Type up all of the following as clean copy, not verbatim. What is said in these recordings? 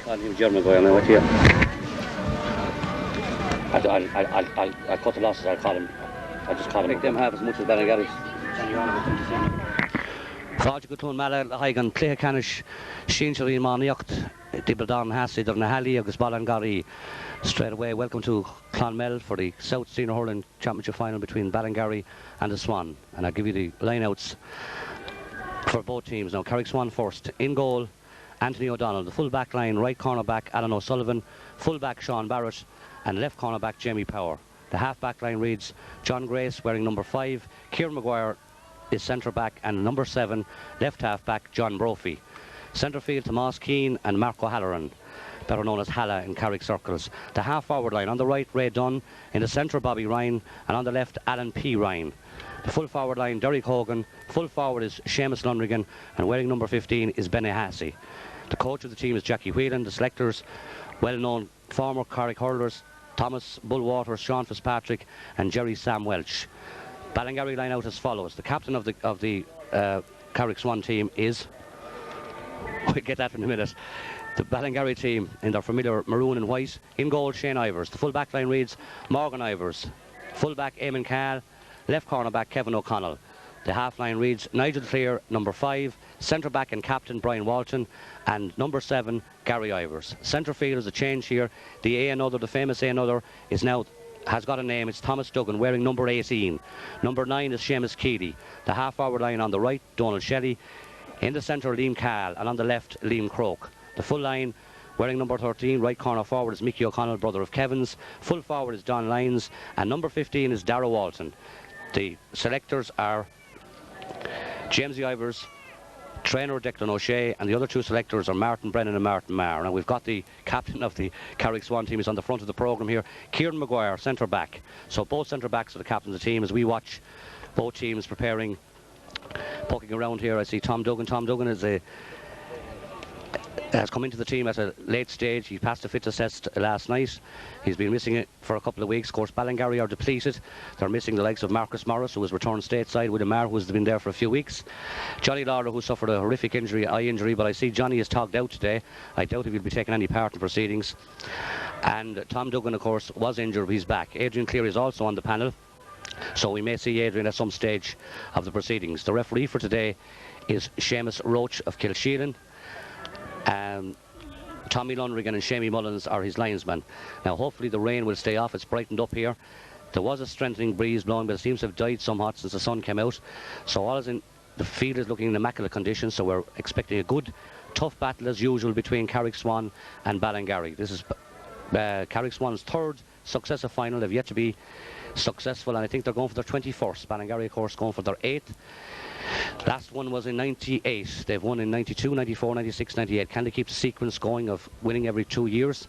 I'll leave German going now with you. I'll cut the losses, I'll just call him. Make them half as much as Ballingary's. Fáilte go tún meile haig an cléthe canis Shinchery Mánaíocht Dibbaldan Hasid of Nahali agus Ballingarry. Straight away, welcome to Clonmel for the South Senior Hurling Championship final between Ballingarry and the Swan. And I'll give you the lineouts for both teams. Now, Carrick Swan first. In goal, Anthony O'Donnell. The full back line, right corner back, Alan O'Sullivan. Full back, Sean Barrett. And left corner back, Jamie Power. The half back line reads John Grace wearing number 5. Kieran Maguire is centre back, and number 7, left half back, John Brophy. Centre field, Tomas Keane and Mark O'Halloran, better known as Halla in Carrick circles. The half forward line, on the right, Ray Dunn. In the centre, Bobby Ryan. And on the left, Alan P. Ryan. The full forward line, Derek Hogan. Full forward is Seamus Lundrigan, and wearing number 15 is Benny Hassey. The coach of the team is Jackie Whelan. The selectors, well-known former Carrick hurlers, Thomas Bullwater, Sean Fitzpatrick and Jerry Sam Welch. Ballingarry line out as follows. The captain of the Carrick Swan team is, we'll get that in a minute, the Ballingarry team in their familiar maroon and white. In goal, Shane Ivers. The full back line reads Morgan Ivers. Full back, Eamon Cahill. Left corner back, Kevin O'Connell. The half line reads Nigel Clear, number 5. Centre back and captain, Brian Walton. And number 7, Gary Ivers. Centre field is a change here. The A another, the famous A another, is now has got a name. It's Thomas Duggan, wearing number 18. Number 9 is Seamus Keeley. The half forward line on the right, Donald Shelley. In the centre, Liam Cahill, and on the left, Liam Croke. The full line, wearing number 13, right corner forward is Mickey O'Connell, brother of Kevin's. Full forward is Don Lyons, and number 15 is Darragh Walton. The selectors are James Ivers, trainer Declan O'Shea, and the other 2 selectors are Martin Brennan and Martin Marr. Now we've got the captain of the Carrick Swan team is on the front of the programme here, Kieran Maguire, centre back. So both centre backs are the captains of the team as we watch both teams preparing. Poking around here, I see Tom Duggan. Tom Duggan has come into the team at a late stage. He passed the fitness test last night. He's been missing it for a couple of weeks. Of course, Ballingarry are depleted. They're missing the likes of Marcus Morris, who was returned stateside, William Marr, who's been there for a few weeks. Johnny Lawler, who suffered a horrific eye injury, but I see Johnny is togged out today. I doubt if he'll be taking any part in proceedings. And Tom Duggan, of course, was injured. He's back. Adrian Cleary is also on the panel, so we may see Adrian at some stage of the proceedings. The referee for today is Seamus Roach of Kilsheelan. Tommy Lundrigan and Shamie Mullins are his linesmen. Now hopefully the rain will stay off. It's brightened up here. There was a strengthening breeze blowing, but it seems to have died somewhat since the sun came out. So all is in, the field is looking in immaculate condition, so we're expecting a good tough battle as usual between Carrick Swan and Ballingarry. This is Carrick Swan's 3rd successive final. They've yet to be successful, and I think they're going for their 21st. Ballingarry, of course, going for their 8th. Last one was in 98. They've won in 92, 94, 96, 98. Can they keep the sequence going of winning every 2 years?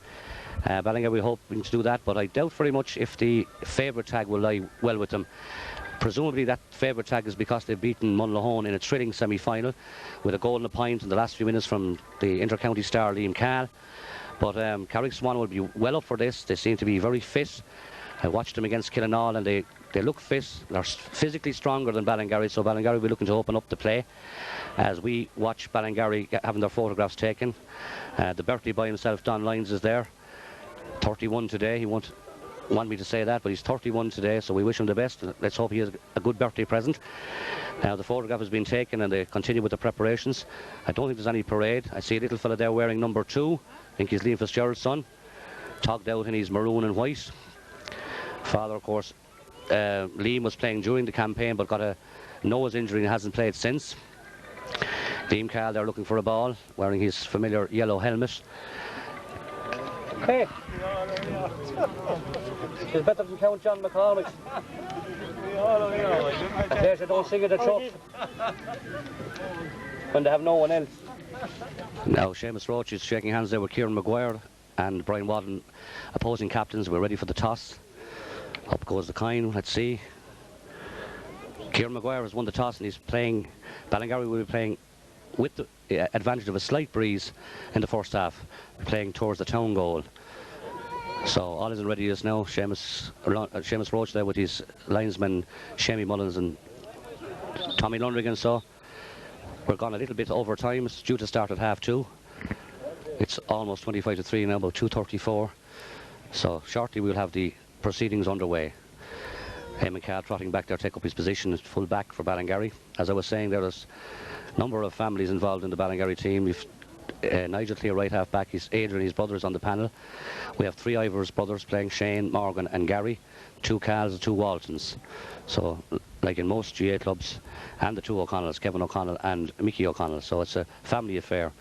Ballingarry hoping to do that, but I doubt very much if the favourite tag will lie well with them. Presumably that favourite tag is because they've beaten Munlahone in a thrilling semi-final with a goal and a point in the last few minutes from the inter-county star Liam Cahill. But Carrick Swan will be well up for this. They seem to be very fit. I watched them against Killinall and they look fit. They're physically stronger than Ballingarry, so Ballingarry will be looking to open up the play as we watch Ballingarry having their photographs taken. The birthday boy himself, Don Lyons, is there. 31 today. He won't want me to say that, but he's 31 today, so we wish him the best. Let's hope he has a good birthday present. The photograph has been taken and they continue with the preparations. I don't think there's any parade. I see a little fella there wearing number 2. I think he's Liam Fitzgerald's son, togged out in his maroon and white. Father, of course, Liam was playing during the campaign but got a nose injury and hasn't played since. Liam Cahill there looking for a ball, wearing his familiar yellow helmet. Hey! It's better than Count John McCormick. They don't sing at the truck when they have no one else. Now Seamus Roach is shaking hands there with Kieran Maguire and Brian Wadden, opposing captains. We're ready for the toss. Up goes the coin. Let's see. Kieran Maguire has won the toss and he's playing. Ballingarry will be playing with the advantage of a slight breeze in the first half, playing towards the town goal. So all is in readiness now. Seamus Roach there with his linesmen Shamie Mullins and Tommy Lundrigan. So we're gone a little bit over time. It's due to start at 2:30. It's almost 25 to 3 now, about 2:34. So shortly we'll have the proceedings underway. Eamon Cahill trotting back there, take up his position as full back for Ballingarry. As I was saying, there's a number of families involved in the Ballingarry team. We've Nigel Clear right half back, he's Adrian, his brothers on the panel. We have 3 Ivors brothers playing, Shane, Morgan and Gary, 2 Cals and 2 Waltons. So like in most GA clubs, and the 2 O'Connells, Kevin O'Connell and Mickey O'Connell. So it's a family affair.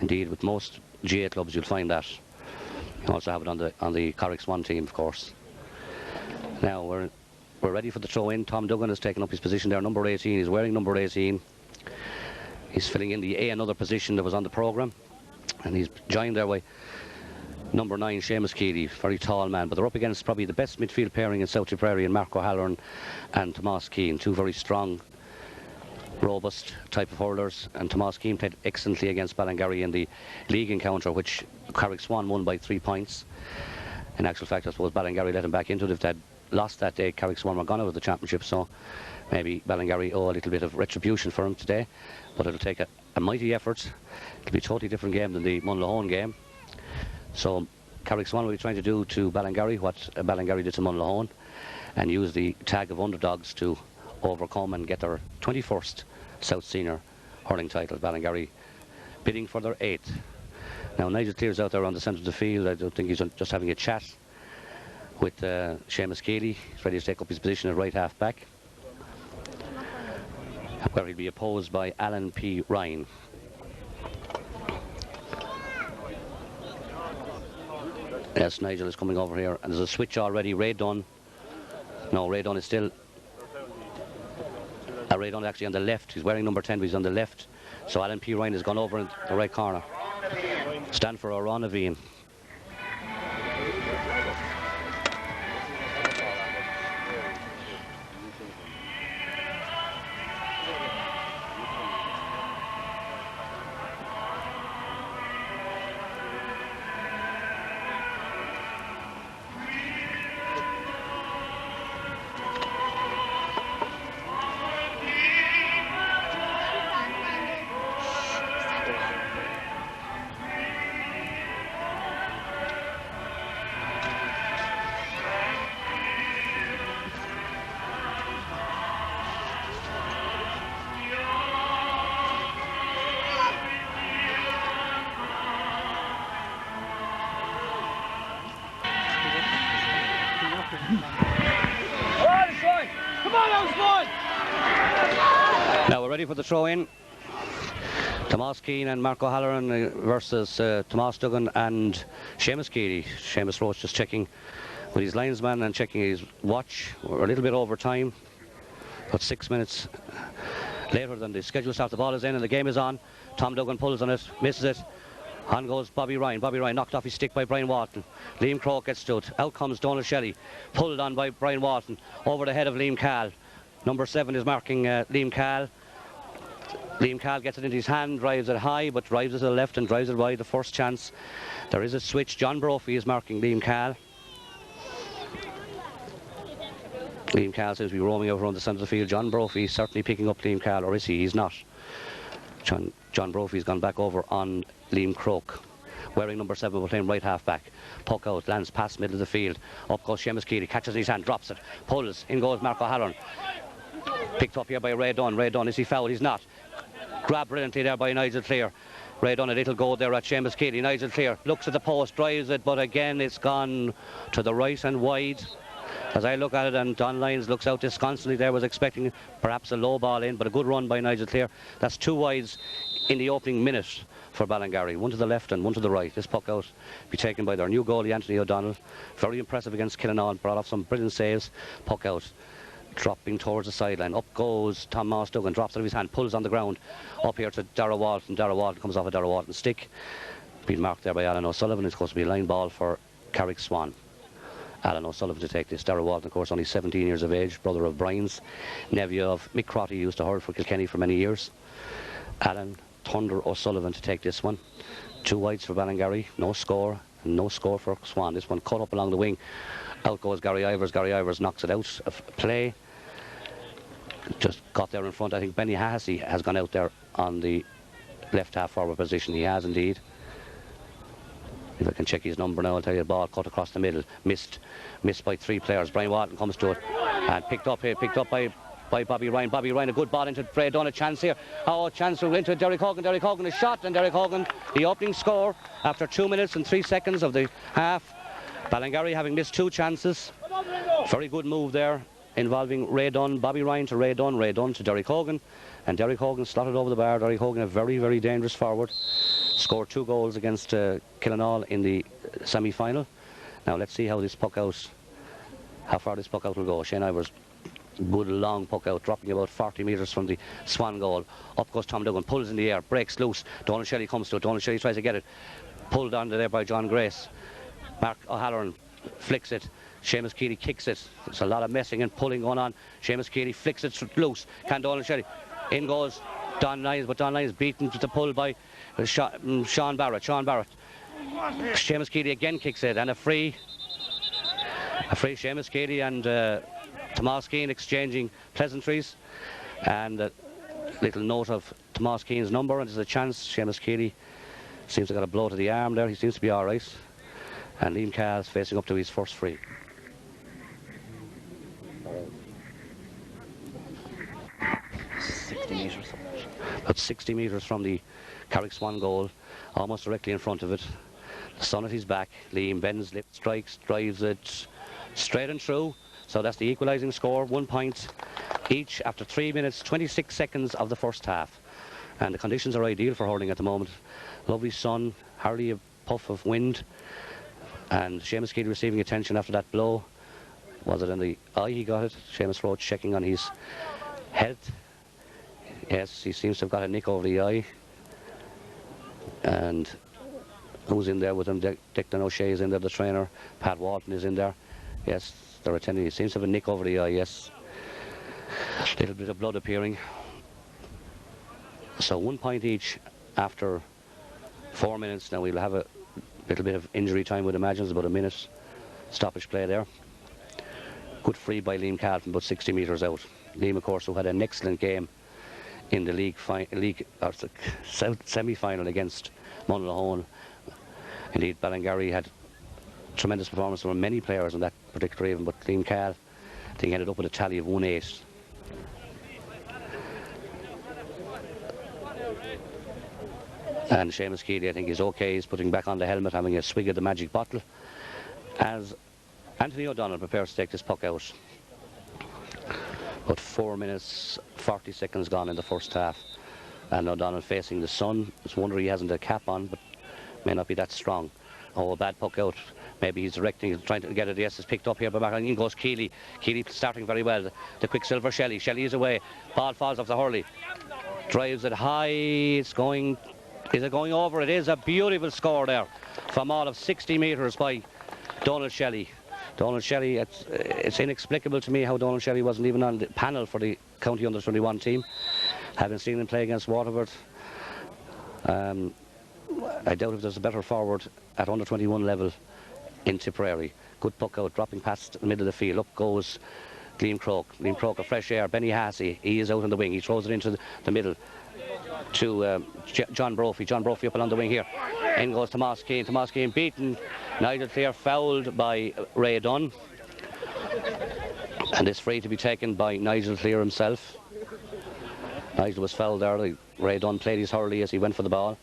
Indeed, with most GA clubs you'll find that. You also have it on the Corricks 1 team, of course. Now we're ready for the throw in. Tom Duggan has taken up his position there, number 18. He's wearing number 18. He's filling in the another position that was on the programme, and he's joined there by number 9, Seamus Keeley, very tall man, but they're up against probably the best midfield pairing in South Tipperary, and Mark O'Halloran and Tomás Keane, 2 very strong, robust type of hurlers. And Tomás Keane played excellently against Ballingarry in the league encounter, which Carrick Swan won by 3 points. In actual fact, I suppose Ballingarry let him back into it. If they'd lost that day, Carrick Swan were gone out of the championship, so maybe Ballingarry owe a little bit of retribution for him today. But it'll take a mighty effort. It'll be a totally different game than the Munlahone game. So Carrick Swan will be trying to do to Ballingarry what Ballingarry did to Munlahone, and use the tag of underdogs to overcome and get their 21st South Senior hurling title. Ballingarry bidding for their 8th. Now Nigel Clear's out there on the centre of the field. I don't think he's just having a chat with Seamus Keeley. He's ready to take up his position at right half back, where he'll be opposed by Alan P. Ryan. Yes, Nigel is coming over here, and there's a switch already. Ray Dunn. No, Ray Dunn is still... Ray Dunn is actually on the left. He's wearing number 10, but he's on the left. So Alan P. Ryan has gone over in the right corner. Stand for Ron Aveen. Now we're ready for the throw-in. Tomás Keane and Mark O'Halloran versus Tomás Duggan and Seamus Keeley. Seamus Roach just checking with his linesman and checking his watch. We're a little bit over time, but 6 minutes later than the schedule starts. The ball is in and the game is on. Tom Duggan pulls on it, misses it. On goes Bobby Ryan. Bobby Ryan knocked off his stick by Brian Walton. Liam Croke gets to it. Out comes Donald Shelley. Pulled on by Brian Walton over the head of Liam Cahill. Number 7 is marking Liam Cahill. Liam Cahill gets it into his hand, drives it high, but drives it to the left and drives it wide. The first chance. There is a switch. John Brophy is marking Liam Cahill. Liam Cahill seems to be roaming over on the centre of the field. John Brophy is certainly picking up Liam Cahill, or is he? He's not. John Brophy's gone back over on Liam Croke. Wearing number 7, playing right half back. Puck out, lands past middle of the field. Up goes Seamus Keeley, catches his hand, drops it, pulls. In goes Mark O'Halloran. Picked up here by Ray Dunn. Ray Dunn, is he fouled? He's not. Grabbed brilliantly there by Nigel Clear. Ray Dunn, a little go there at Seamus Keeley. Nigel Clear looks at the post, drives it, but again it's gone to the right and wide. As I look at it, and Don Lyons looks out disconsolately there, was expecting perhaps a low ball in, but a good run by Nigel Clear. That's 2 wides in the opening minute for Ballingarry. 1 to the left and 1 to the right. This puck out be taken by their new goalie, Anthony O'Donnell. Very impressive against Killenaw, brought off some brilliant saves. Puck out, dropping towards the sideline. Up goes Tomás Duggan, drops it out of his hand, pulls on the ground. Up here to Darragh Walton. Darragh Walton comes off a Darragh Walton stick. Being marked there by Alan O'Sullivan. It's supposed to be a line ball for Carrick Swan. Alan O'Sullivan to take this. Darragh Walton, of course, only 17 years of age, brother of Brian's, nephew of Mick Crotty, who used to hurl for Kilkenny for many years. Alan Thunder O'Sullivan to take this one. 2 wides for Ballingarry, no score, and no score for Swan. This one cut up along the wing. Out goes Gary Ivors. Gary Ivors knocks it out of play. Just got there in front. I think Benny Hassey has gone out there on the left half forward position. He has indeed. If I can check his number now, I'll tell you. The ball cut across the middle, missed by 3 players. Brian Walton comes to it and picked up by Bobby Ryan. Bobby Ryan, a good ball into Ray Dunn, a chance here. Oh, a chance into Derek Hogan. Derek Hogan is shot, and Derek Hogan, the opening score after 2 minutes and 3 seconds of the half. Ballingarry having missed 2 chances. Very good move there involving Ray Dunn. Bobby Ryan to Ray Dunn to Derek Hogan, and Derek Hogan slotted over the bar. Derek Hogan, a very, very dangerous forward, scored 2 goals against Killinall in the semi-final. Now let's see how far this puck out will go. Shane Ivers, good long puck out, dropping about 40 metres from the Swan goal. Up goes Tom Duggan, pulls in the air, breaks loose. Donald Shelley comes to it. Donald Shelley tries to get it, pulled under there by John Grace. Mark O'Halloran flicks it. Seamus Keeley kicks it. There's a lot of messing and pulling going on. Seamus Keeley flicks it loose. Can Donald Shelley? In goes Don Lyons, but Don Lyons beaten to the pull by Sean Barrett. Seamus Keeley again kicks it, and a free. Seamus Keeley and Tomas Keane exchanging pleasantries, and a little note of Tomas Keane's number, and there's a chance. Seamus Keeley seems to have got a blow to the arm there. He seems to be all right, and Liam Call's facing up to his first free. About 60 metres from the Carrick Swan goal, almost directly in front of it. The sun at his back. Liam bends, lip strikes, drives it straight and through. So that's the equalising score, 1 point each after 3 minutes 26 seconds of the first half. And the conditions are ideal for hurling at the moment. Lovely sun, hardly a puff of wind, and Seamus Keeley receiving attention after that blow. Was it in the eye he got it? Seamus Roach checking on his health. Yes, he seems to have got a nick over the eye. And who's in there with him? Declan O'Shea is in there, the trainer. Pat Walton is in there. Yes, they're attending. He seems to have a nick over the eye, yes. A little bit of blood appearing. So 1 point each after 4 minutes. Now we'll have a little bit of injury time, we'd imagine. It's about a minute stoppage play there. Good free by Liam Cahill from about 60 metres out. Liam, of course, who had an excellent game in the semi-final against Monaghan. Indeed, Ballingarry had tremendous performance from many players in that particular even, but Liam Cahill, I think, ended up with a tally of 1-8. And Seamus Keeley, I think, is okay. He's putting back on the helmet, having a swig of the magic bottle, as Anthony O'Donnell prepares to take this puck out. About 4 minutes 40 seconds gone in the first half, and O'Donnell facing the sun. It's a wonder he hasn't a cap on, but may not be that strong. Oh, a bad puck out. Maybe he's directing, trying to get it. Yes, it's picked up here by back. In goes Keeley. Keeley starting very well. The Quicksilver Shelley. Shelley is away. Ball falls off the Hurley. Drives it high. It's going. Is it going over? It is. A beautiful score there from all of 60 metres by Donald Shelley. Donald Shelley, it's inexplicable to me how Donald Shelley wasn't even on the panel for the County Under-21 team. Having seen him play against Waterford, I doubt if there's a better forward at Under-21 level in Tipperary. Good puck out, dropping past the middle of the field. Up goes Liam Croke. Liam Croke, a fresh air. Benny Hassey, he is out on the wing. He throws it into the middle to John Brophy. John Brophy up along the wing here. In goes Tomas Keane. Tomas Keane beaten. Nigel Clear fouled by Ray Dunn. And it's free to be taken by Nigel Clear himself. Nigel was fouled there. Ray Dunn played his hurley as he went for the ball.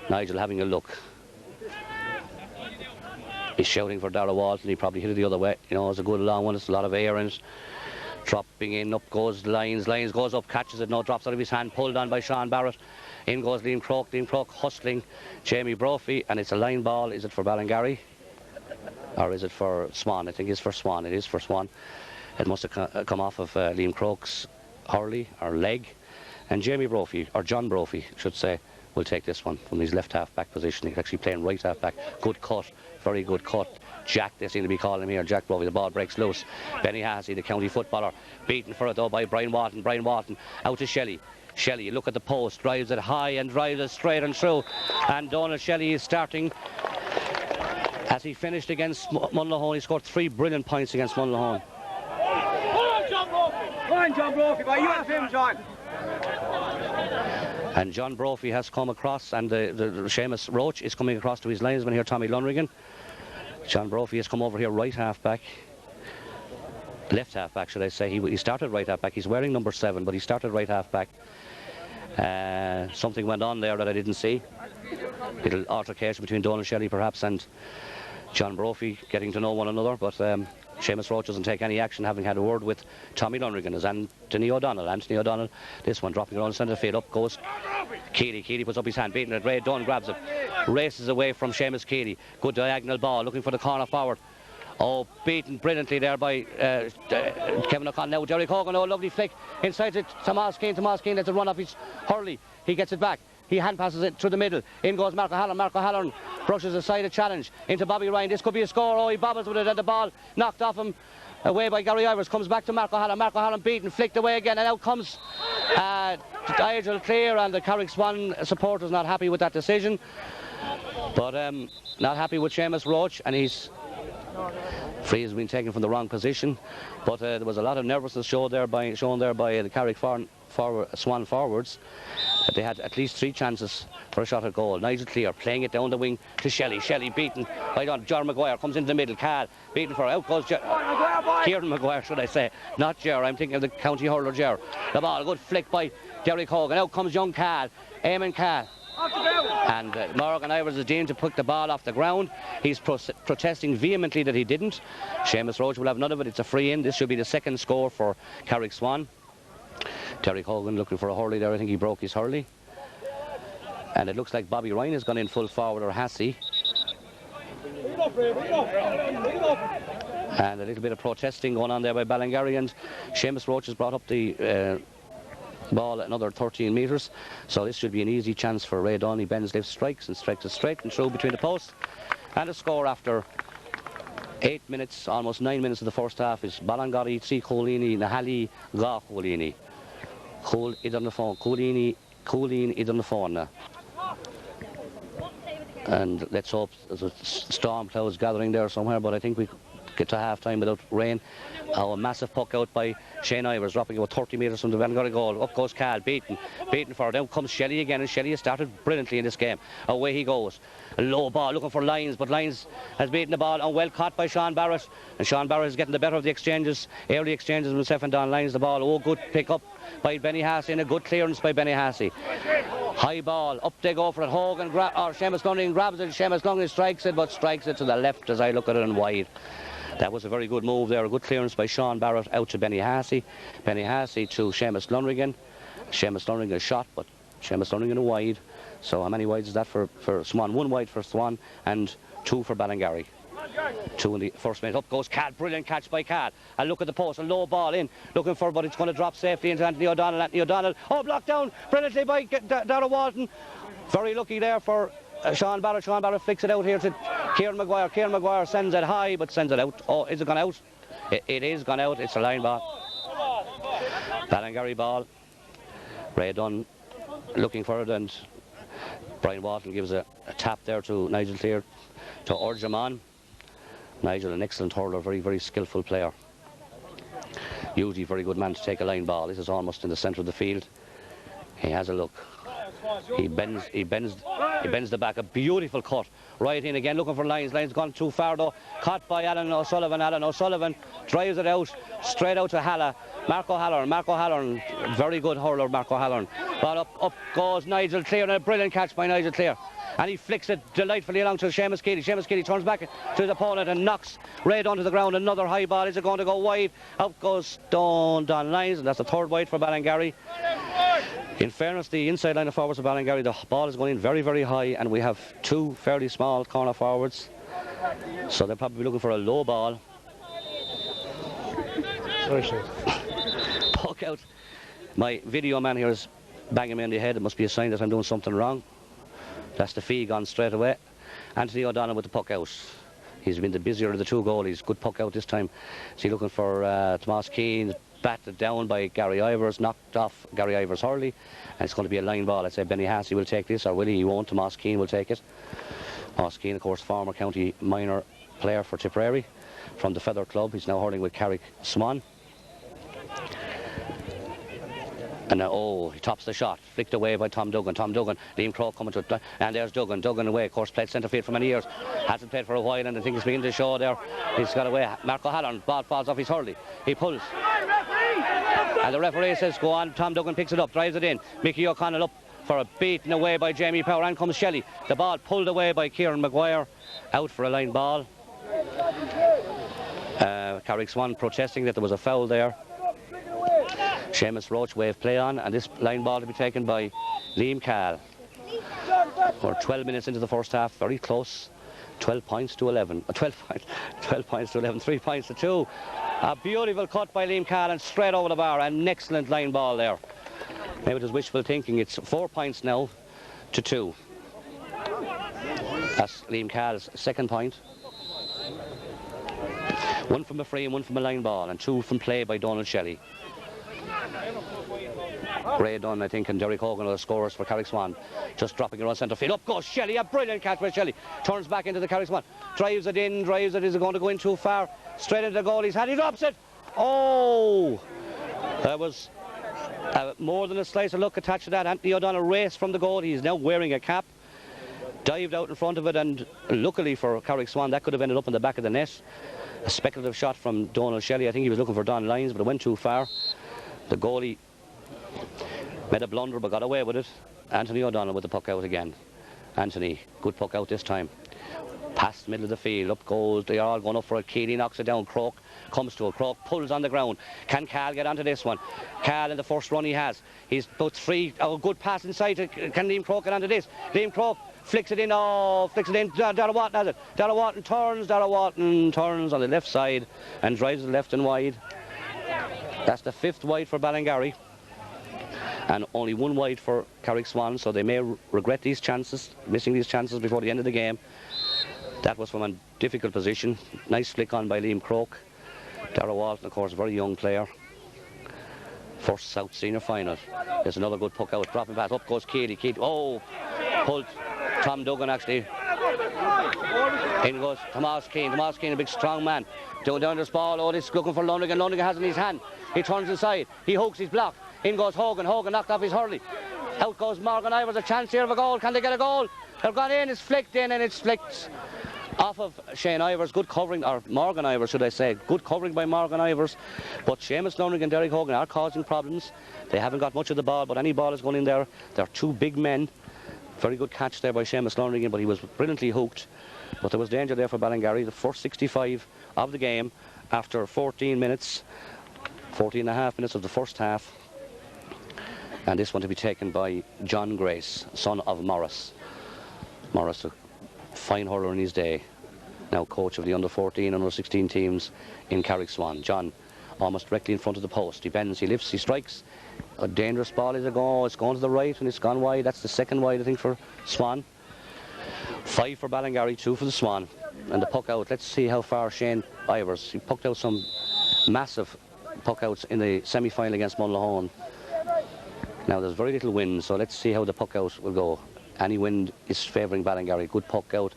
Nigel having a look. He's shouting for Darragh Walton. He probably hit it the other way. You know, it's a good long one. It's a lot of air in it. Dropping in, up goes Lyons. Lyons goes up, catches it, no, drops out of his hand, pulled on by Sean Barrett. In goes Liam Croke. Liam Croke hustling Jamie Brophy, and it's a line ball. Is it for Ballingarry? Or is it for Swan? I think it's for Swan. It is for Swan. It must have come off of Liam Croke's hurley or leg. And Jamie Brophy, or John Brophy, should say, will take this one from his left half-back position. He's actually playing right half-back. Good cut, very good cut. Jack, they seem to be calling him here. Jack Brophy, the ball breaks loose. Benny Hassey, the county footballer, beaten for it though by Brian Walton. Brian Walton out to Shelley. Shelley, you look at the post, drives it high and drives it straight and through. And Donald Shelley is starting. As he finished against Monaghan, he scored 3 brilliant points against Monaghan. Go on, John Brophy. Go on, John Brophy. Why you have him, John? And John Brophy has come across, and the Seamus Roach is coming across to his linesman here, Tommy Lunrigan. John Brophy has come over here, right half back. Left half back, should I say. He started right half back. He's wearing number 7, but he started right half back. Something went on there that I didn't see. Little altercation between Donald Shelley perhaps and John Brophy, getting to know one another, but Seamus Roach doesn't take any action, having had a word with Tommy Lunrigan. As Anthony O'Donnell, this one dropping around the centre field. Up goes Keeley. Keeley puts up his hand, beating it. Ray Dunn grabs it, races away from Seamus Keeley. Good diagonal ball, looking for the corner forward. Oh, beaten brilliantly there by Kevin O'Connell. Now Derek Hogan, oh, lovely flick inside it. Tomas Keane lets it run off his Hurley. He gets it back. He hand passes it through the middle. In goes Marco Halloran. Marco Halloran brushes aside a challenge into Bobby Ryan. This could be a score. Oh, he bobbles with it, and the ball knocked off him away by Gary Ivers. Comes back to Marco Halloran. Marco Halloran beaten, flicked away again, and out comes Nigel Clear, and the Carrick Swan supporters not happy with that decision. But not happy with Seamus Roach, and he's free has been taken from the wrong position. But there was a lot of nervousness shown there by the Carrick Swan forwards. They had at least 3 chances for a shot at goal. Nigel Clear playing it down the wing to Shelley. Shelley beaten by Ger Maguire, comes into the middle. Cal beaten for out goes Kieran Maguire, should I say, not Ger. I'm thinking of the county hurler Ger. The ball, a good flick by Derek Hogan. Out comes young Cal, Eamon Cal. And Morgan Ivers is deemed to put the ball off the ground. He's protesting vehemently that he didn't. Seamus Roach will have none of it. It's a free in. This should be the second score for Carrick Swan. Derek Hogan looking for a hurley there. I think he broke his hurley. And it looks like Bobby Ryan has gone in full forward, or has he? And a little bit of protesting going on there by Ballingarry, and Seamus Roach has brought up the ball another 13 metres. So this should be an easy chance for Ray Dunn. He bends, lifts, strikes it straight and through between the posts. And a score after 8 minutes, almost 9 minutes of the first half is Ballingarry, T. Colini, Nahali, Ga Colini. Cool it on the phone, Colini it on the phone now. And let's hope there's a storm clouds gathering there somewhere, but I think we get to half time without rain. A massive puck out by Shane Ivers, dropping about 30 metres from the Ballingarry goal. Up goes Cal, beaten for it. Down comes Shelley again, and Shelley has started brilliantly in this game. Away he goes. A low ball looking for Lyons, but Lyons has beaten the ball, and well caught by Sean Barrett. And Sean Barrett is getting the better of the exchanges, early exchanges with himself and Don Lyons. The ball, oh, good pick up by Benny Hassey, and a good clearance by Benny Hassey. High ball, up they go for it. Hogan or Seamus Lunrigan grabs it. Seamus Lunrigan strikes it to the left as I look at it, and wide. That was a very good move there, a good clearance by Sean Barrett out to Benny Hassey. Benny Hassey to Seamus Lunrigan. Seamus Lunrigan a shot, but Seamus Lunrigan a wide. So how many wides is that for Swan? 1 wide for Swan and 2 for Ballingarry. 2 in the first minute. Up goes Cal, brilliant catch by Cal. And look at the post, a low ball in, looking for, but it's going to drop safely into Anthony O'Donnell. Anthony O'Donnell, oh, blocked down brilliantly by Dara Walton. Very lucky there for Sean Barrett. Sean Barrett flicks it out here to Kieran Maguire. Kieran Maguire sends it high, but sends it out. Oh, is it gone out? It is gone out. It's a line ball. Ballingarry ball. Ray Dunn looking for it, and Brian Walton gives a tap there to Nigel Clear to urge him on. Nigel, an excellent hurler, very, very skillful player. Usually very good man to take a line ball. This is almost in the centre of the field. He has a look. He bends the back. A beautiful cut right in again, looking for Lyons. Lyons gone too far though. Caught by Alan O'Sullivan. Alan O'Sullivan drives it out straight out to Marco Halloran. Very good hurler, Marco Halloran. Ball up goes Nigel Clear, and a brilliant catch by Nigel Clear. And he flicks it delightfully along to Seamus Keeley. Seamus Keeley turns back to his opponent and knocks Ray onto the ground. Another high ball. Is it going to go wide? Out goes Don Lyons, and that's the 3rd wide for Ballingarry. In fairness, the inside line of forwards of Ballingarry, the ball is going in very, very high, and we have 2 fairly small corner forwards. So they'll probably be looking for a low ball. Sorry, sir. Puck out. My video man here is banging me on the head. It must be a sign that I'm doing something wrong. That's the fee gone straight away. Anthony O'Donnell with the puck out. He's been the busier of the 2 goalies. Good puck out this time. Is he looking for Tomas Keane? Batted down by Gary Ivers, knocked off Gary Ivers Hurley, and it's going to be a line ball. I'd say Benny Hassey will take this, or will he? He won't. Tomas Keane will take it. Tomas Keane, of course, former county minor player for Tipperary from the Feather Club. He's now hurling with Carrick Swan. And he tops the shot, flicked away by Tom Duggan. Liam Croke coming to it, and there's Duggan away. Of course, played centre field for many years, hasn't played for a while, and I think it's beginning to show there. He's got away. Marco Halloran, ball falls off his hurley. He pulls, and the referee says, "Go on." Tom Duggan picks it up, drives it in. Mickey O'Connell up for a beaten away by Jamie Power, and comes Shelley. The ball pulled away by Kieran Maguire, out for a line ball. Carrick-Swan protesting that there was a foul there. Seamus Roach wave play on, and this line ball to be taken by Liam Cahill. We're 12 minutes into the first half, very close. 12 points to 11. 12 points to 11, 3 points to 2. A beautiful cut by Liam Cahill and straight over the bar. An excellent line ball there. Maybe it was wishful thinking. It's 4 points now to 2. That's Liam Cahill's second point. 1 from a free and 1 from a line ball, and 2 from play by Donald Shelley. Ray Dunn, I think, and Derek Hogan are the scorers for Carrick-Swan. Just dropping around centre field. Up goes Shelley, a brilliant catch by Shelley. Turns back into the Carrick-Swan. Drives it in, is it going to go in too far? Straight into the goal, he's had, he drops it. Oh! That was more than a slice of luck attached to that. Anthony O'Donnell raced from the goal. He's now wearing a cap. Dived out in front of it, and luckily for Carrick-Swan, that could have ended up in the back of the net. A speculative shot from Donald Shelley. I think he was looking for Don Lyons, but it went too far. The goalie made a blunder but got away with it. Anthony O'Donnell with the puck out again. Anthony, good puck out this time. Past the middle of the field, up goes, they are all going up for it. Keeley knocks it down, Croke comes to it, Croke pulls on the ground. Can Cal get onto this one? Cal in the first run he has. He's about 3, good pass inside. Can Liam Croke get onto this? Liam Croke flicks it in, Darragh Walton has it. Darragh Walton turns on the left side and drives it left and wide. That's the 5th wide for Ballingarry, and only 1 wide for Carrick-Swan, so they may regret these chances, missing these chances before the end of the game. That was from a difficult position. Nice flick on by Liam Croke. Darragh Walton, of course, very young player. First South Senior final. There's another good puck out, dropping pass, up goes Keeley. Pulled Tom Duggan actually. In goes Tomas Keane, a big strong man. Down this ball, this looking for Lonergan. Lonergan has it in his hand. He turns inside, he hooks, he's blocked. In goes Hogan knocked off his hurley. Out goes Morgan Ivers, a chance here of a goal. Can they get a goal? They've gone in, it's flicked in, and it's flicked off of Shane Ivers. Good covering, or Morgan Ivers should I say. Good covering by Morgan Ivers. But Seamus Lonergan and Derek Hogan are causing problems. They haven't got much of the ball, but any ball is going in there. They're 2 big men. Very good catch there by Seamus Lonergan, but he was brilliantly hooked. But there was danger there for Ballingarry. The first 65 of the game after 14 minutes, 14 and a half minutes of the first half. And this one to be taken by John Grace, son of Morris. Morris, a fine hurler in his day, now coach of the under-14, under-16 teams in Carrick-Swan. John, almost directly in front of the post. He bends, he lifts, he strikes. A dangerous ball is a go. It's going to the right and it's gone wide. That's the 2nd wide, I think, for Swan. 5 for Ballingarry, 2 for the Swan. And the puck out, let's see how far Shane Ivers. He pucked out some massive puck outs in the semi-final against Munlahone. Now there's very little wind, so let's see how the puck out will go. Any wind is favouring Ballingarry. Good puck out,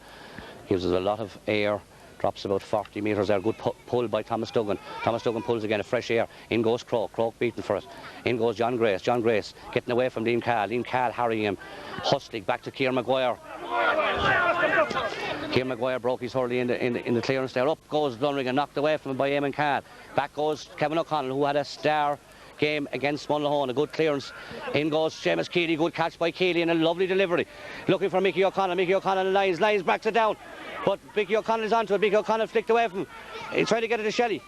gives us a lot of air, drops about 40 metres there. Good pull by Thomas Duggan. Thomas Duggan pulls again, a fresh air. In goes Croke beaten for it. In goes John Grace getting away from Liam Cahill harrying him, hustling back to Kieran Maguire. Kieran Maguire broke his hurley in the clearance there. Up goes Lonergan, knocked away from him by Eamon Cahill. Back goes Kevin O'Connell, who had a star game against Munlahone. A good clearance. In goes Seamus Keeley, good catch by Keeley and a lovely delivery. Looking for Mickey O'Connell. Mickey O'Connell Lyons backs it down, but Mickey O'Connell is onto it. Mickey O'Connell flicked away from him. He's trying to get it to Shelley.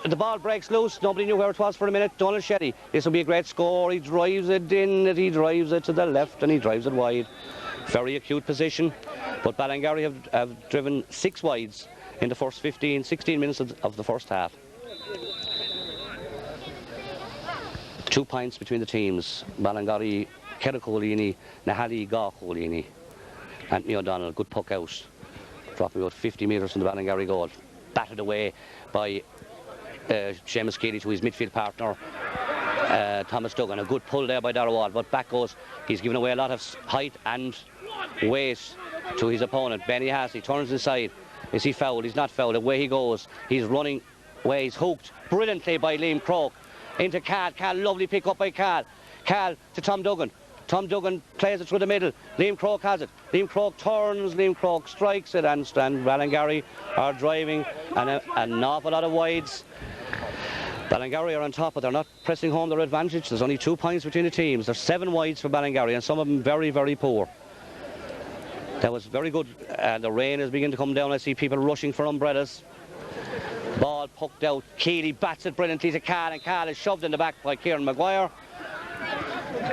The ball breaks loose. Nobody knew where it was for a minute. Donald Shelley. This will be a great score. He drives it in. He drives it to the left and he drives it wide. Very acute position. But Ballingarry have driven 6 wides in the first 16 minutes of the first half. 2 points between the teams. Ballingarry, Kerrick O'Leary, Nahali Gach O'Leary. Anthony O'Donnell, good puck out. Dropping about 50 metres from the Ballingarry goal. Batted away by Seamus Keeley to his midfield partner, Thomas Duggan. A good pull there by Darragh Walton, but back goes. He's given away a lot of height and weight to his opponent. Benny Hassey turns inside. Is he fouled? He's not fouled. Away he goes. He's running away. He's hooked brilliantly by Liam Croke. into Cal. Cal, lovely pick up by Cal. Cal to Tom Duggan. Tom Duggan plays it through the middle. Liam Croke has it. Liam Croke turns, Liam Croke strikes it, and Ballingarry are driving, and an awful lot of wides. Ballingarry are on top, but they're not pressing home their advantage. There's only 2 points between the teams. There's 7 wides for Ballingarry, and some of them very, very poor. That was very good. The rain is beginning to come down. I see people rushing for umbrellas. Ball poked out. Keeley bats it brilliantly to Cal, and Cal is shoved in the back by Kieran Maguire.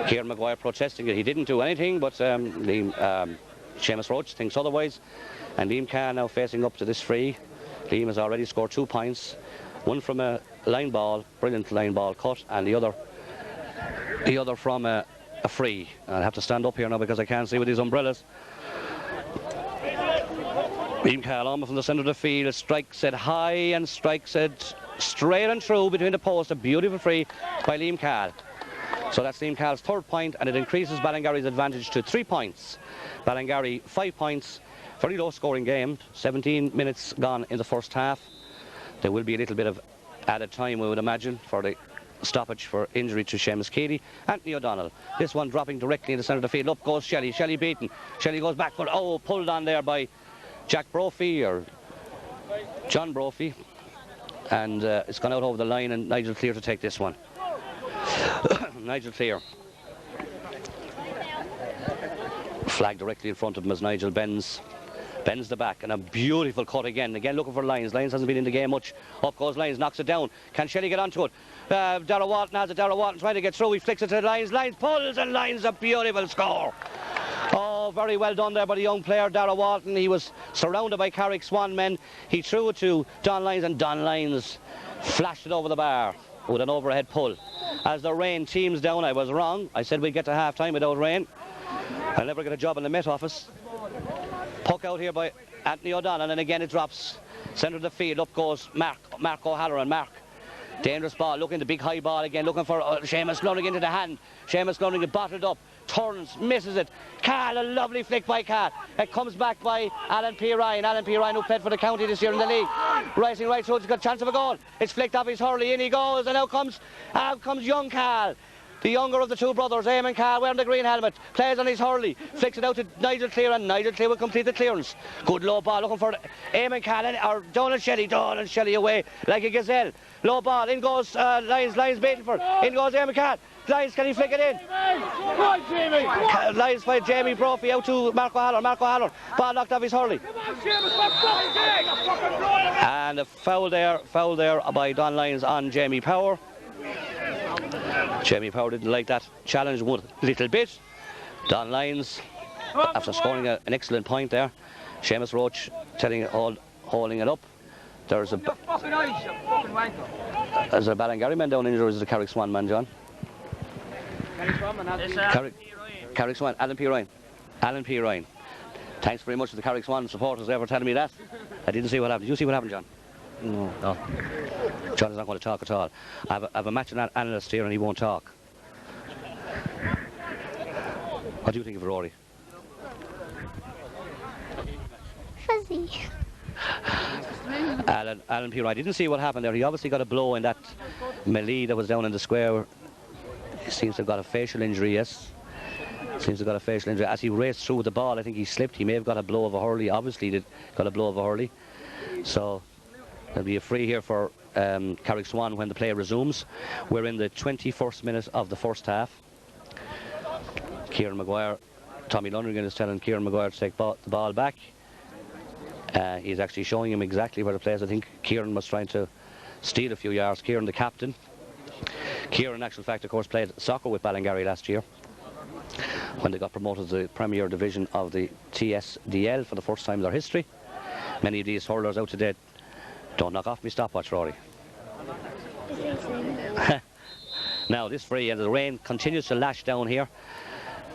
Kieran Maguire protesting it. He didn't do anything, but Seamus Roach thinks otherwise. And Liam Cal now facing up to this free. Liam has already scored 2 points. One from a line ball, brilliant line ball cut, and the other from a free. I'll have to stand up here now because I can't see with these umbrellas. Liam Cal on from the centre of the field, strikes it high and strikes it straight and through between the posts. A beautiful free by Liam Cal. So that's Liam Cal's 3rd point, and it increases Ballingarry's advantage to 3 points. Ballingarry 5 points. Very low scoring game. 17 minutes gone in the first half. There will be a little bit of added time, we would imagine, for the stoppage for injury to Seamus Keeley. Anthony O'Donnell. This one dropping directly in the centre of the field. Up goes Shelley. Shelley beaten. Shelley goes back, but pulled on there by Jack Brophy or John Brophy. And it's gone out over the line, and Nigel Clear to take this one. Nigel Clear. Flag directly in front of him as Nigel bends the back, and a beautiful cut again looking for Lyons. Lyons hasn't been in the game much. Up goes Lyons, knocks it down. Can Shelley get onto it? Darragh Walton has it. Darragh Walton trying to get through. He flicks it to Lyons. Lyons pulls, and Lyons a beautiful score. Oh, very well done there by the young player Darragh Walton. He was surrounded by Carrick Swan men. He threw it to Don Lyons, and Don Lyons flashed it over the bar with an overhead pull. As the rain teams down, I was wrong. I said we'd get to half time without rain. I'll never get a job in the Met office. Puck out here by Anthony O'Donnell, and again it drops centre of the field. Up goes Mark O'Halloran. Mark, dangerous ball, looking the big high ball again, looking for Seamus Lunning into the hand. Seamus Lunning is bottled up, turns, misses it. Cal, a lovely flick by Cal. It comes back by Alan P. Ryan. Alan P. Ryan, who played for the county this year in the league. Rising right through, he's got a chance of a goal. It's flicked off his hurley, in he goes, and out comes young Cal. The younger of the 2 brothers, Eamon Cal, wearing the green helmet, plays on his hurley, flicks it out to Nigel Clear, and Nigel Clear will complete the clearance. Good low ball, looking for Eamon Cal, or Donald Shelley away like a gazelle. Low ball, in goes Lyons baiting for it, in goes Eamon Cal. Lyons, can he flick it in? Lyons by Jamie Brophy out to Mark O'Halloran. Ball knocked off his hurley. And a foul there by Don Lyons on Jamie Power. Jamie Power didn't like that challenge one little bit. Don Lyons, after scoring an excellent point there. Seamus Roach holding it up. There's a Ballingarry man down injured, or is it a Carrick Swan man, John? Carrick Swan, Alan P. Ryan. Alan P. Ryan. Thanks very much to the Carrick Swan supporters there for telling me that. I didn't see what happened. Did you see what happened, John? No. John is not going to talk at all. I have a match analyst here and he won't talk. What do you think of Rory? Fuzzy. Alan P. I didn't see what happened there. He obviously got a blow in that melee that was down in the square. He seems to have got a facial injury, yes. Seems to have got a facial injury. As he raced through with the ball, I think he slipped. He may have got a blow of a hurley. Obviously, he got a blow of a hurley. So there'll be a free here for Carrick Swan when the play resumes. We're in the 21st minute of the first half. Kieran Maguire, Tommy Lundgren is telling Kieran Maguire to take the ball back. He's actually showing him exactly where the play is. I think Kieran was trying to steal a few yards. Kieran, the captain. Kieran, in actual fact, of course, played soccer with Ballingarry last year when they got promoted to the Premier Division of the TSDL for the first time in their history. Many of these hurlers out today. Don't knock off me stopwatch, Rory. Now this free, and the rain continues to lash down here.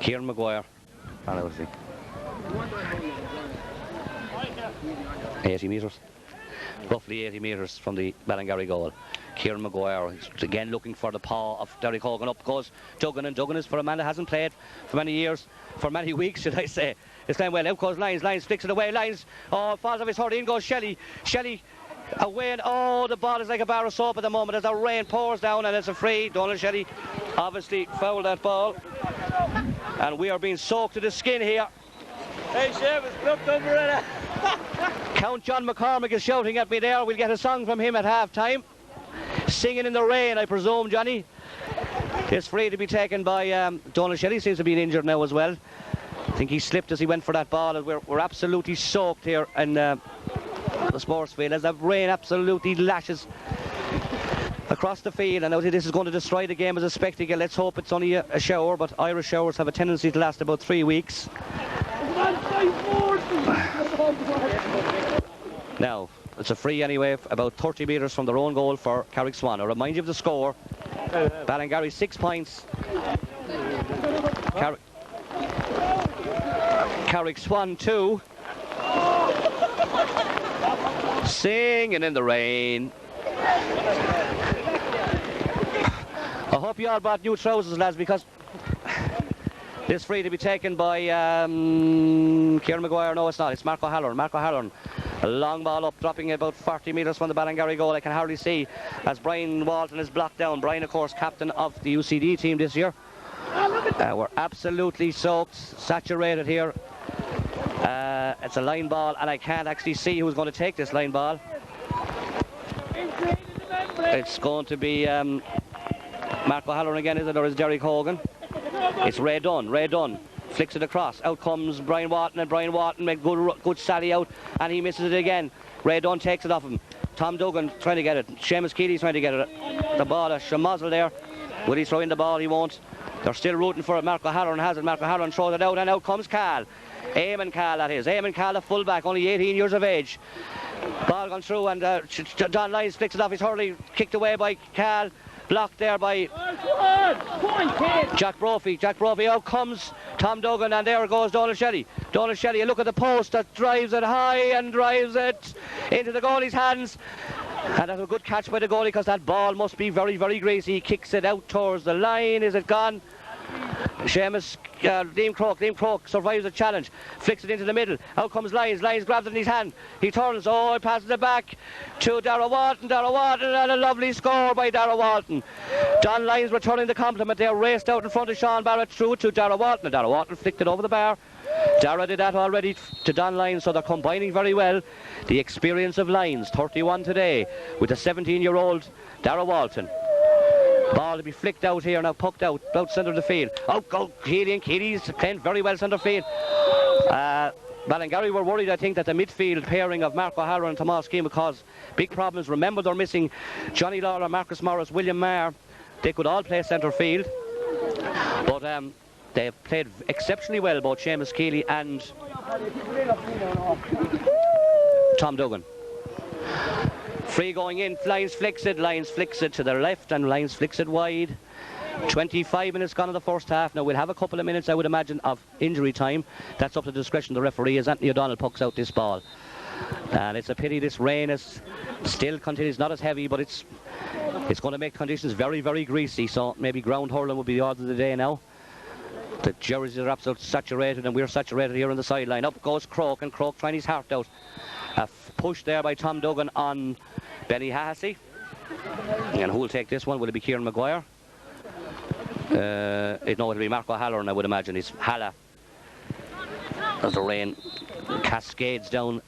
Kieran Maguire, 80 metres, roughly 80 metres from the Ballingarry goal. Kieran Maguire is again looking for the paw of Derek Hogan. Up goes Duggan, and Duggan is for a man that hasn't played for many years, for many weeks, should I say. It's going well. Out goes Lyons. Lyons flicks it away. Lyons falls off his hurley. In goes Shelley. Shelley Away, and oh, the ball is like a bar of soap at the moment as the rain pours down, and it's a free. Donald Shetty obviously fouled that ball, and we are being soaked to the skin here. Hey, Seamus, look over it. Count John McCormick is shouting at me there. We'll get a song from him at half-time. Singing in the rain, I presume, Johnny. It's free to be taken by Donald Shetty. Seems to be injured now as well. I think he slipped as he went for that ball. We're absolutely soaked here in the sports field as the rain absolutely lashes across the field, and this is going to destroy the game as a spectacle. Let's hope it's only a shower, but Irish showers have a tendency to last about 3 weeks. Now, it's a free anyway, about 30 metres from their own goal for Carrick-Swan. I'll remind you of the score. Ballingarry 6 points. Carrick-Swan 2. Singing in the rain. I hope you all bought new trousers, lads, because this free to be taken by Kieran Maguire. No, it's not. It's Mark O'Halloran. Mark O'Halloran. A long ball up, dropping about 40 metres from the Ballingarry goal. I can hardly see as Brian Walton is blocked down. Brian, of course, captain of the UCD team this year. We're absolutely soaked, saturated here. It's a line ball, and I can't actually see who's going to take this line ball. It's going to be Mark O'Halloran again, is it, or is Derek Hogan? It's Ray Dunn. Ray Dunn flicks it across. Out comes Brian Walton, and Brian Walton makes good sally out, and he misses it again. Ray Dunn takes it off him. Tom Duggan trying to get it. Seamus Keeley's trying to get it. The ball, a schmozzle there. Will he throw in the ball? He won't. They're still rooting for it. Mark O'Halloran has it. Mark O'Halloran throws it out, and out comes Cal. Eamon Cal, that is. Eamon Cal, a fullback, only 18 years of age. Ball gone through, and Don Lyons flicks it off his hurley, kicked away by Cal. Blocked there by Jack Brophy. Jack Brophy, out comes Tom Duggan, and there goes Donald Shetty. Donald Shetty, a look at the post that drives it high and drives it into the goalie's hands. And that's a good catch by the goalie, because that ball must be very, very greasy. He kicks it out towards the line. Is it gone? Seamus, Liam Croke survives the challenge, flicks it into the middle. Out comes Lyons. Lyons grabs it in his hand. He turns, he passes it back to Darragh Walton. Darragh Walton, and a lovely score by Darragh Walton. Don Lyons returning the compliment there, raced out in front of Sean Barrett, through to Darragh Walton. And Darragh Walton flicked it over the bar. Darragh did that already to Don Lyons, so they're combining very well the experience of Lyons, 31 today, with the 17-year-old Darragh Walton. Ball to be flicked out here now, poked out centre of the field. Out go Keeley, and Keeley's playing very well centre field. Ballingarry were worried, I think, that the midfield pairing of Mark O'Halloran and Tomas Keane would cause big problems. Remember, they're missing Johnny Lawler, Marcus Morris, William Maher. They could all play centre field, but they played exceptionally well, both Seamus Keeley and Tom Duggan. Free going in, Lyons flicks it to the left, and Lyons flicks it wide. 25 minutes gone in the first half. Now we'll have a couple of minutes, I would imagine, of injury time. That's up to the discretion of the referee as Anthony O'Donnell pucks out this ball. And it's a pity this rain is still continues, not as heavy, but it's going to make conditions very, very greasy. So maybe ground hurling will be the order of the day now. The jerseys are absolutely saturated, and we're saturated here on the sideline. Up goes Croke, and Croke trying his heart out. A push there by Tom Duggan on Benny Hassey. And who will take this one? Will it be Kieran Maguire? No, it'll be Mark O'Halloran, I would imagine. It's Halla. As the rain cascades down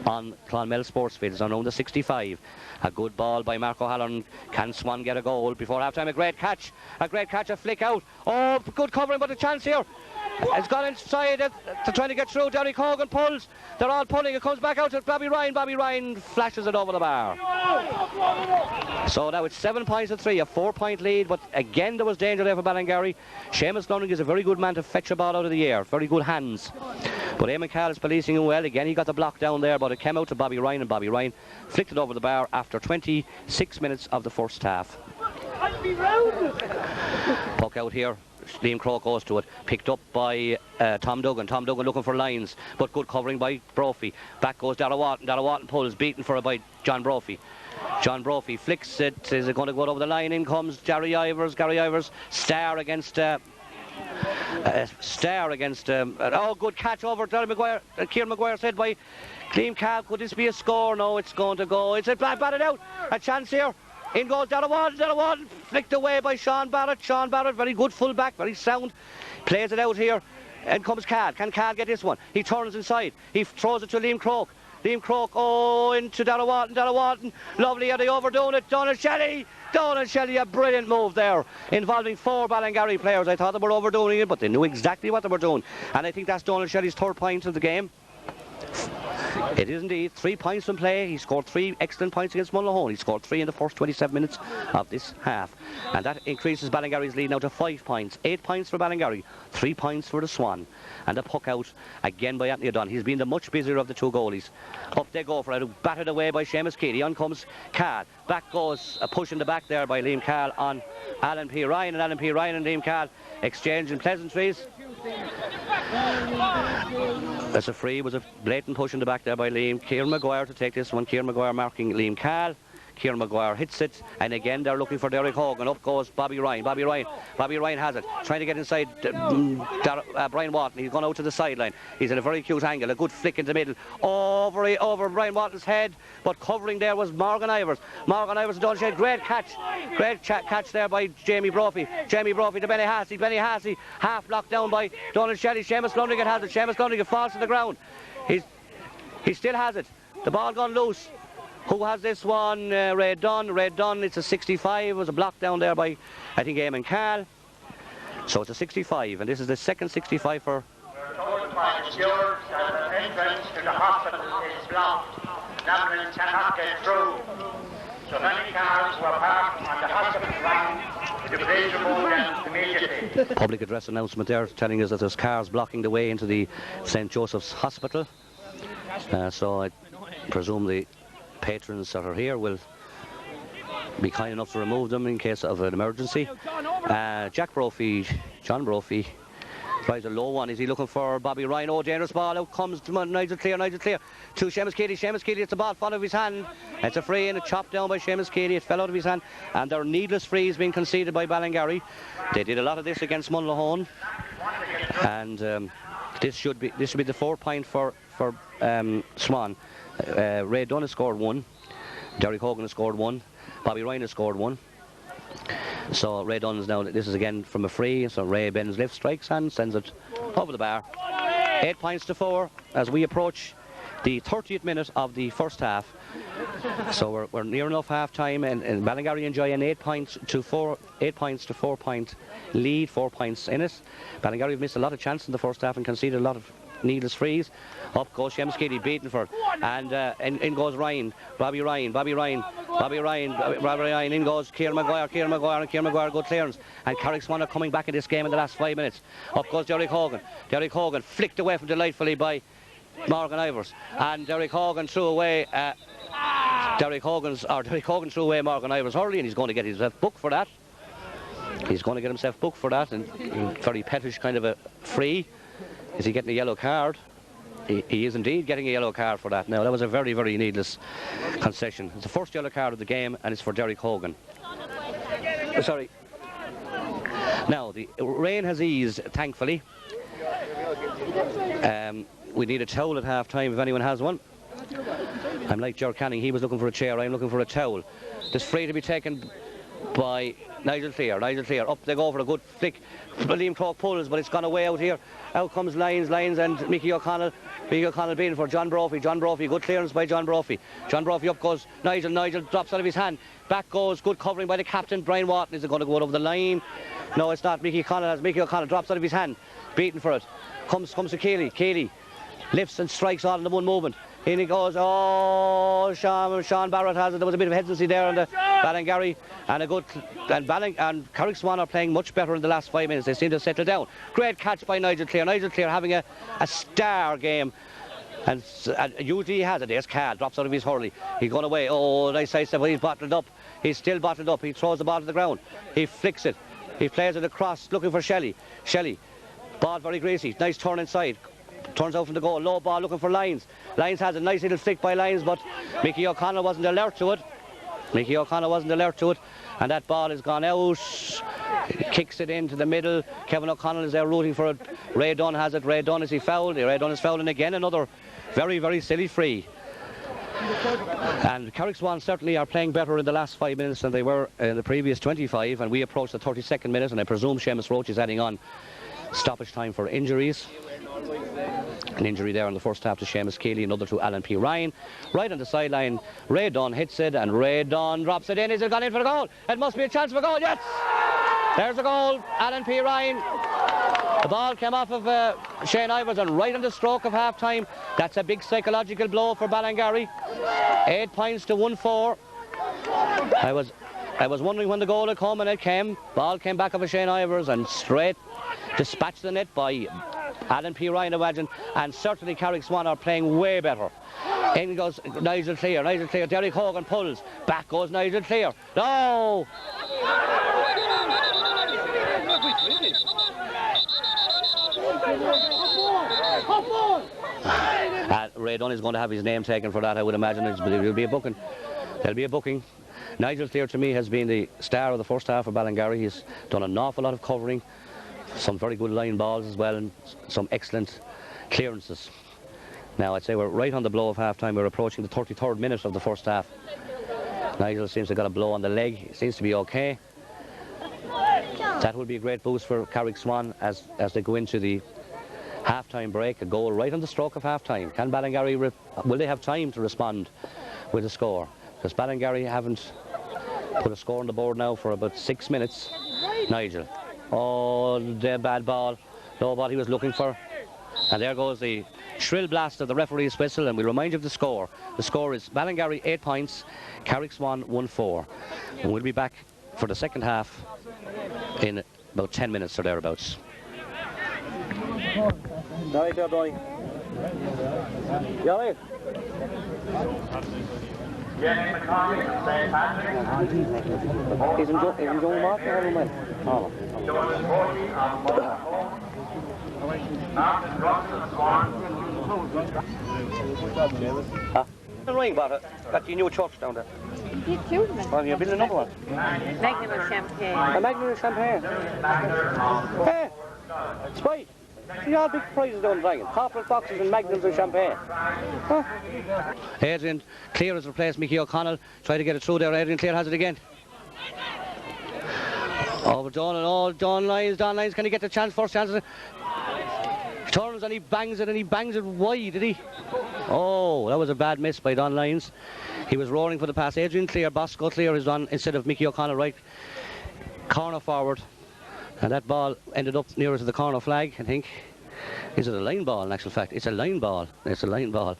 on Clonmel Sports Field. It's around the 65. A good ball by Mark O'Halloran. Can Swan get a goal before half-time? A great catch, a flick out. Oh, good covering, but a chance here. It's gone inside. They're trying to get through. Derek Hogan pulls. They're all pulling. It comes back out to Bobby Ryan. Bobby Ryan flashes it over the bar. So now it's 7 points to 3, a 4-point lead. But again, there was danger there for Ballingarry. Seamus Lunning is a very good man to fetch a ball out of the air. Very good hands. But Eamon Cal is policing him well. Again, he got the block down there, but it came out to Bobby Ryan, and Bobby Ryan flicked it over the bar after 26 minutes of the first half. Puck out here. Liam Croke goes to it, picked up by Tom Duggan. Tom Duggan looking for lines, but good covering by Brophy. Back goes Darragh Walton. Darragh Walton pulls, beaten for it by John Brophy. John Brophy flicks it. Is it going to go over the line? In comes Gary Ivers. Gary Ivers, star against Star against, good catch over Derry Maguire. Kieran Maguire said by Liam Cahill, could this be a score? No, it's going to go. It's batted out. A chance here. In goes Delawan, flicked away by Sean Barrett. Sean Barrett, very good full back, very sound. Plays it out here. And comes Cahill. Can Cahill get this one? He turns inside. He throws it to Liam Croke. Liam Croke, into Delawan. Lovely, are they overdoing it? Donald Shelley, a brilliant move there, involving 4 Ballingarry players. I thought they were overdoing it, but they knew exactly what they were doing. And I think that's Donald Shelley's 3rd point of the game. It is indeed 3 points from play. He scored 3 excellent points against Mullinholm. He scored 3 in the first 27 minutes of this half. And that increases Ballingarry's lead now to 5 points. 8 points for Ballingarry, 3 points for the Swan. And the puck out again by Anthony O'Donnell. He's been the much busier of the 2 goalies. Up they go for it, batted away by Seamus Keeley. On comes Cahill. Back goes a push in the back there by Liam Cahill on Alan P. Ryan. And Alan P. Ryan and Liam Cahill exchanging pleasantries. That's a free, was a blatant push in the back there by Liam. Kieran Maguire to take this one. Kieran Maguire marking Liam Cahill. Kieran Maguire hits it, and again they're looking for Derek Hogan. Up goes Bobby Ryan. Bobby Ryan has it, trying to get inside Brian Watton. He's gone out to the sideline. He's in a very cute angle, a good flick in the middle, over Brian Watton's head, but covering there was Morgan Ivers. Morgan Ivers done shade. Great catch there by Jamie Brophy. Jamie Brophy to Benny Hassey. Benny Hassey half locked down by Donald Shelley. Seamus Lundigan has it. Seamus Lundigan falls to the ground. He still has it. The ball gone loose. Who has this one? Ray Dunn. Ray Dunn, it's a 65. It was a block down there by, I think, Eamon Cahill. So it's a 65, and this is the second 65 for... We're told by the stewards that the entrance to the hospital is blocked. Ambulance cannot get through. So many cars were parked on the hospital ground to please remove them immediately. Public address announcement there telling us that there's cars blocking the way into the St. Joseph's Hospital. So I presume the patrons that are here will be kind enough to remove them in case of an emergency. John Brophy tries a low one. Is he looking for Bobby Ryan? Oh, dangerous ball. Out comes Nigel Clear. To Seamus Keeley. Seamus Keeley, it's the ball fall out of his hand. It's a free and a chopped down by Seamus Keeley. It fell out of his hand, and there are needless frees being conceded by Ballingarry. They did a lot of this against Mullinholm, and this should be the 4 point for Swan. Ray Dunn has scored 1. Derek Hogan has scored 1. Bobby Ryan has scored 1. So Ray Dunn is now, this is again from a free, so Ray bends left, strikes and sends it over the bar. 8 points to 4 as we approach the 30th minute of the first half. So we're near enough half time, and Ballingarry enjoy an 8 points to 4 point lead, 4 points in it. Ballingarry have missed a lot of chances in the first half and conceded a lot of needless frees. Up goes Seamus Keeley, beaten for it, and in goes Ryan. Bobby Ryan, in goes Kieran Maguire, and Kieran Maguire good clearance, and Carrick Swan are coming back in this game in the last 5 minutes. Up goes Derek Hogan, flicked away from delightfully by Morgan Ivers, and Derek Hogan threw away Morgan Ivers hurley, and he's going to get himself booked for that. And very pettish kind of a free. Is he getting a yellow card? He is indeed getting a yellow card for that. Now, that was a very, very needless concession. It's the first yellow card of the game, and it's for Derek Hogan. Sorry. Now, the rain has eased, thankfully. We need a towel at half-time if anyone has one. I'm like Ger Canning. He was looking for a chair. I'm looking for a towel. This free to be taken by Nigel Clear. Up they go for a good flick. Liam Croke pulls, but it's gone away out here. Out comes Lyons and Mickey O'Connell. Being for John Brophy. Good clearance by John Brophy. Up goes Nigel drops out of his hand. Back goes, good covering by the captain, Brian Watton. Is it going to go over the line? No, it's not. Mickey O'Connell drops out of his hand. Beaten for it. Comes to Keeley. Lifts and strikes all in the one movement. In he goes. Oh, Sean Barrett has it. There was a bit of hesitancy there on the Ballingarry, and Carrick Swan are playing much better in the last 5 minutes. They seem to settle down. Great catch by Nigel Clear. Having a star game. And usually he has it. There's Cahill, drops out of his hurley. He's gone away. Oh, nice side step. He's bottled up. He's still bottled up. He throws the ball to the ground. He flicks it. He plays it across, looking for Shelley. Ball very greasy. Nice turn inside. Turns out from the goal. Low ball looking for Lyons. Lyons has a nice little flick by Lyons, but Mickey O'Connell wasn't alert to it. And that ball has gone out. kicks it into the middle. Kevin O'Connell is there rooting for it. Ray Dunn has it. Ray Dunn, is he fouled? Ray Dunn is fouled, and again another very, very silly free. And Carrickswan certainly are playing better in the last 5 minutes than they were in the previous 25, and we approach the 32nd minute, and I presume Seamus Roach is adding on stoppage time for injuries. An injury there in the first half to Seamus Keeley, another to Alan P. Ryan. Right on the sideline, Ray Dunn hits it, and Ray Dunn drops it in. Is it gone in for the goal? It must be a chance for a goal, yes! There's the goal, Alan P. Ryan. The ball came off of Shane Iverson right on the stroke of half-time. That's a big psychological blow for Ballingarry. 8 points to 1-4. I was wondering when the goal had come, and it came. Ball came back off of Shane Ivers and straight dispatched the net by Alan P. Ryan, I imagine, and certainly Carrickswan are playing way better. In goes Nigel Clear, Derek Hogan pulls. Back goes Nigel Clear. No! Ray Dunn is going to have his name taken for that, I would imagine. There'll be a booking. There'll be a booking. Nigel Clear, to me, has been the star of the first half for Ballingarry. He's done an awful lot of covering, some very good line balls as well, and some excellent clearances. Now, I'd say we're right on the blow of half-time. We're approaching the 33rd minute of the first half. Nigel seems to have got a blow on the leg. He seems to be okay. That will be a great boost for Carrickswan as they go into the half-time break. A goal right on the stroke of half-time. Can Ballingarry, will they have time to respond with a score? Because Ballingarry haven't put a score on the board now for about 6 minutes. Nigel. Oh, the bad ball. No ball he was looking for. And there goes the shrill blast of the referee's whistle, and we remind you of the score. The score is Ballingarry 8 points, Carrickswan 1-4. And we'll be back for the second half in about 10 minutes or thereabouts. Right there, boy. You all right? He's enjoying Mark or having Ring about it. Got your new church down there. You too, Well, you're building another one. Magnum of champagne. A Magnum of champagne. Hey, Spike. See all big prizes down the dragon. Corporate boxes and Magnums of champagne. Huh? Adrian Clear has replaced Mickey O'Connell. Try to get it through there. Adrian Clear has it again. Over Don and all. Don Lyons. Can he get the chance? First chance. He turns and he bangs it wide, did he? Oh, that was a bad miss by Don Lyons. He was roaring for the pass. Adrian Clear, Bosco Clear is on instead of Mickey O'Connell, right corner forward. And that ball ended up nearer to the corner flag, I think. Is it a line ball, in actual fact? It's a line ball. It's a line ball.